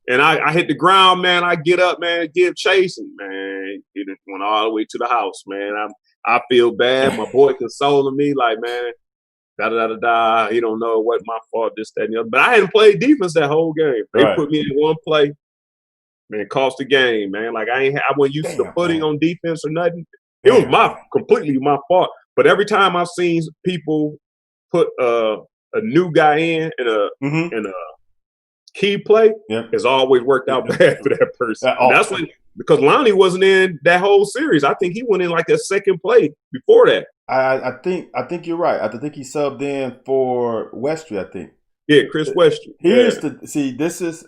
And I hit the ground, man. I get up, man, give chasing, man. It went all the way to the house, man. I feel bad. My boy consoling me, like, man, da-da-da-da-da. He don't know what my fault, this, that, and the other. But I hadn't played defense that whole game. They put me in one play, man, cost the game, man. Like, I wasn't used to putting on defense or nothing. It was completely my fault. But every time I've seen people put a new guy in a key play has always worked out bad for that person. That's when, because Lonnie wasn't in that whole series. I think he went in like a second play before that. I think you're right. I think he subbed in for Westry, I think. Yeah, Chris Westry. This is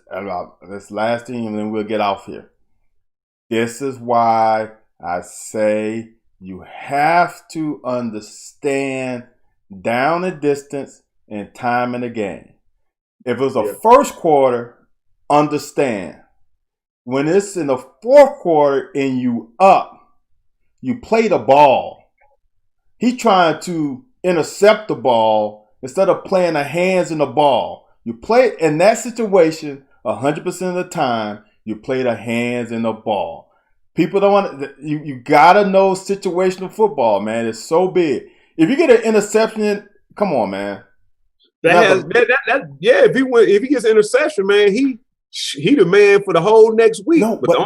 this last team, and then we'll get off here. This is why I say you have to understand down the distance and time in the game. If it was a first quarter, understand. When it's in the fourth quarter and you up, you play the ball. He's trying to intercept the ball instead of playing the hands in the ball. You play in that situation 100% of the time. You play the hands in the ball. People don't want you gotta know situational football, man. It's so big. If you get an interception, come on, man. If he gets an interception, man, he the man for the whole next week. No, but the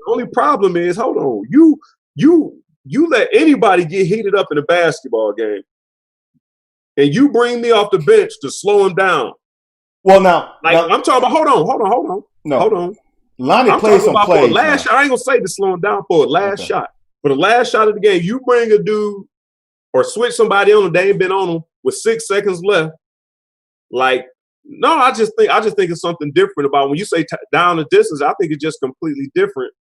only problem is, hold on, you let anybody get heated up in a basketball game, and you bring me off the bench to slow him down. Well, now I'm talking about. Hold on. No, hold on. Lonnie plays some plays. For the last shot, I ain't gonna say to slow him down for a last shot. For the last shot of the game, you bring a dude or switch somebody on them. They ain't been on them with 6 seconds left. No, I just think it's something different about when you say down the distance. I think it's just completely different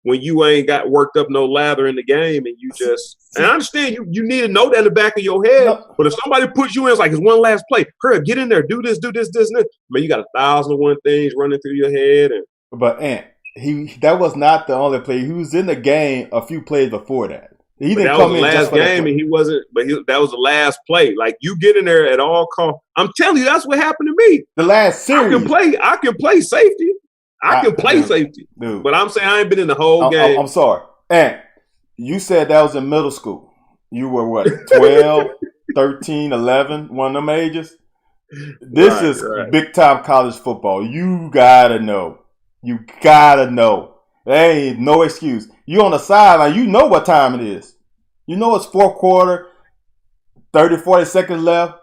when you ain't got worked up no lather in the game and you just. And I understand you need to know that in the back of your head. No. But if somebody puts you in, it's like it's one last play. Hurry, get in there, do this, and this. Man, you got 1,001 things running through your head. But that was not the only play. He was in the game a few plays before that. He didn't come in just for that game, and he wasn't. But that was the last play. Like you get in there at all costs. I'm telling you, that's what happened to me. The last series, I can play safety. I can play safety, dude. But I'm saying I ain't been in the whole game. I'm sorry. And you said that was in middle school. You were what, 12, 13, 11, one of them ages? This is big time college football. You gotta know. There ain't no excuse. You on the sideline, you know what time it is. You know it's fourth quarter, 30, 40 seconds left.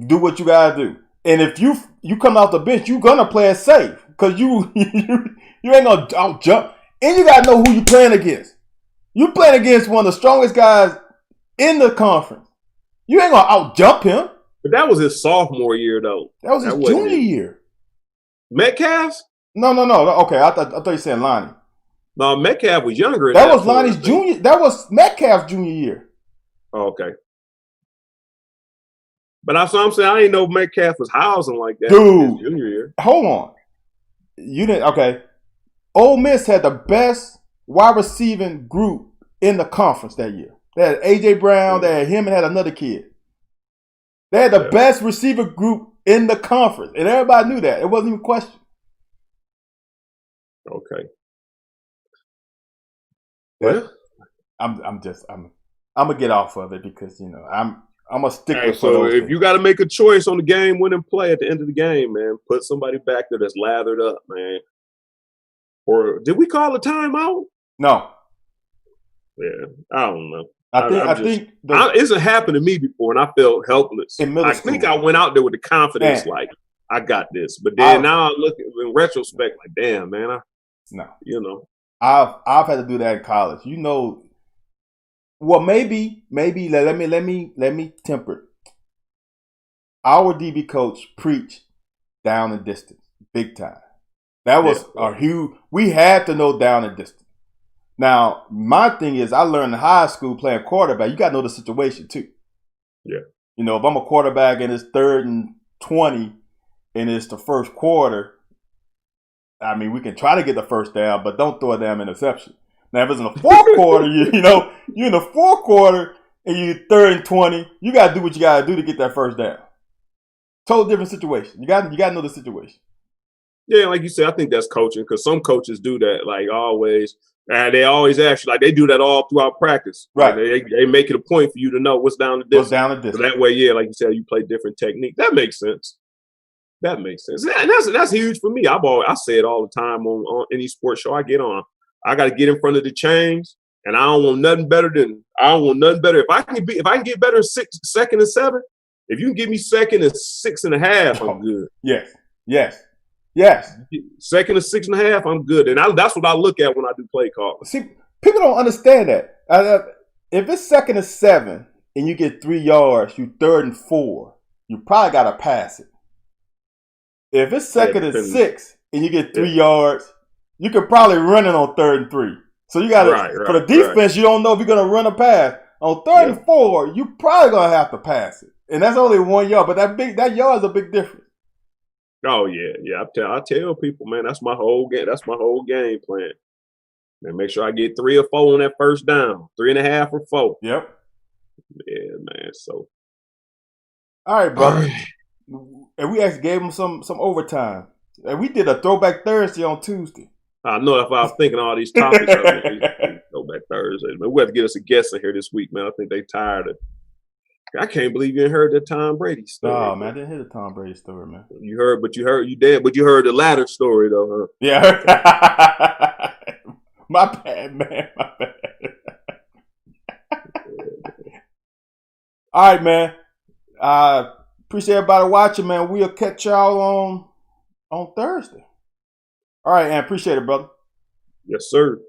Do what you gotta do. And if you come off the bench, you're gonna play it safe. Because you ain't gonna out jump. And you gotta know who you playing against. You playing against one of the strongest guys in the conference. You ain't gonna out jump him. But that was his sophomore year though. That was his junior year. Metcalf? No. Okay, I thought you were saying Lonnie. No, Metcalf was younger. That was Lonnie's junior. That was Metcalf's junior year. Oh, okay. But that's what I'm saying. I didn't know Metcalf was housing like that. Dude, his junior year. Hold on. You didn't. Okay. Ole Miss had the best wide receiving group in the conference that year. They had A.J. Brown. They had him and had another kid. They had the best receiver group in the conference, and everybody knew that. It wasn't even a question. Okay. Well, I'm gonna get off of it because I'm gonna stick with. So if you got to make a choice on the game-winning play at the end of the game, man, put somebody back there that's lathered up, man. Or did we call a timeout? No. Yeah, I don't know. I think it's happened to me before, and I felt helpless. I think I went out there with the confidence, like I got this. But then now I look in retrospect, like, damn, man, I've had to do that in college. Well, maybe let me temper it. Our DB coach preached down and distance, big time. That was a huge. We had to know down and distance. Now, my thing is, I learned in high school playing quarterback. You got to know the situation too. Yeah. If I'm a quarterback and it's 3rd and 20, and it's the first quarter, I mean, we can try to get the first down, but don't throw a damn interception. Now, if it's in the fourth quarter, you're in the fourth quarter and you're 3rd and 20, you got to do what you got to do to get that first down. Total different situation. You got to know the situation. Yeah, like you said, I think that's coaching because some coaches do that, like always. And they always ask you, like they do that all throughout practice. Right. Like, they make it a point for you to know what's down the distance. What's down the distance. So that way, like you said, you play different techniques. That makes sense. And that's huge for me. I say it all the time on any sports show I get on. I got to get in front of the chains, and I don't want nothing better. If I can get better in 2nd and 7, If you can give me second and 6.5, I'm good. Yes. Second and 6.5, I'm good. And that's what I look at when I do play calling. See, people don't understand that. If it's second and 7 and you get 3 yards, you 3rd and 4, you probably got to pass it. If it's second and 6 and you get 3 yards, you could probably run it on 3rd and 3. So you got to, for the defense, you don't know if you're going to run a pass. On 3rd and 4, you probably going to have to pass it. And that's only 1 yard, but that yard is a big difference. Oh yeah. I tell people, man, that's my whole game. That's my whole game plan. Man, make sure I get 3 or 4 on that first down, 3.5 or 4. Yep. Yeah, man. So, all right, brother. And we actually gave him some overtime. And we did a Throwback Thursday on Tuesday. I know if I was thinking all these topics, Throwback Thursday. Man, we have to get us a guest in here this week, man. I think they tired of. I can't believe you ain't heard that Tom Brady story. Oh man, I didn't hear the Tom Brady story, man. You heard the latter story though, huh? Yeah. My bad, man. My bad. All right, man. I appreciate everybody watching, man. We'll catch y'all on Thursday. All right, and appreciate it, brother. Yes, sir.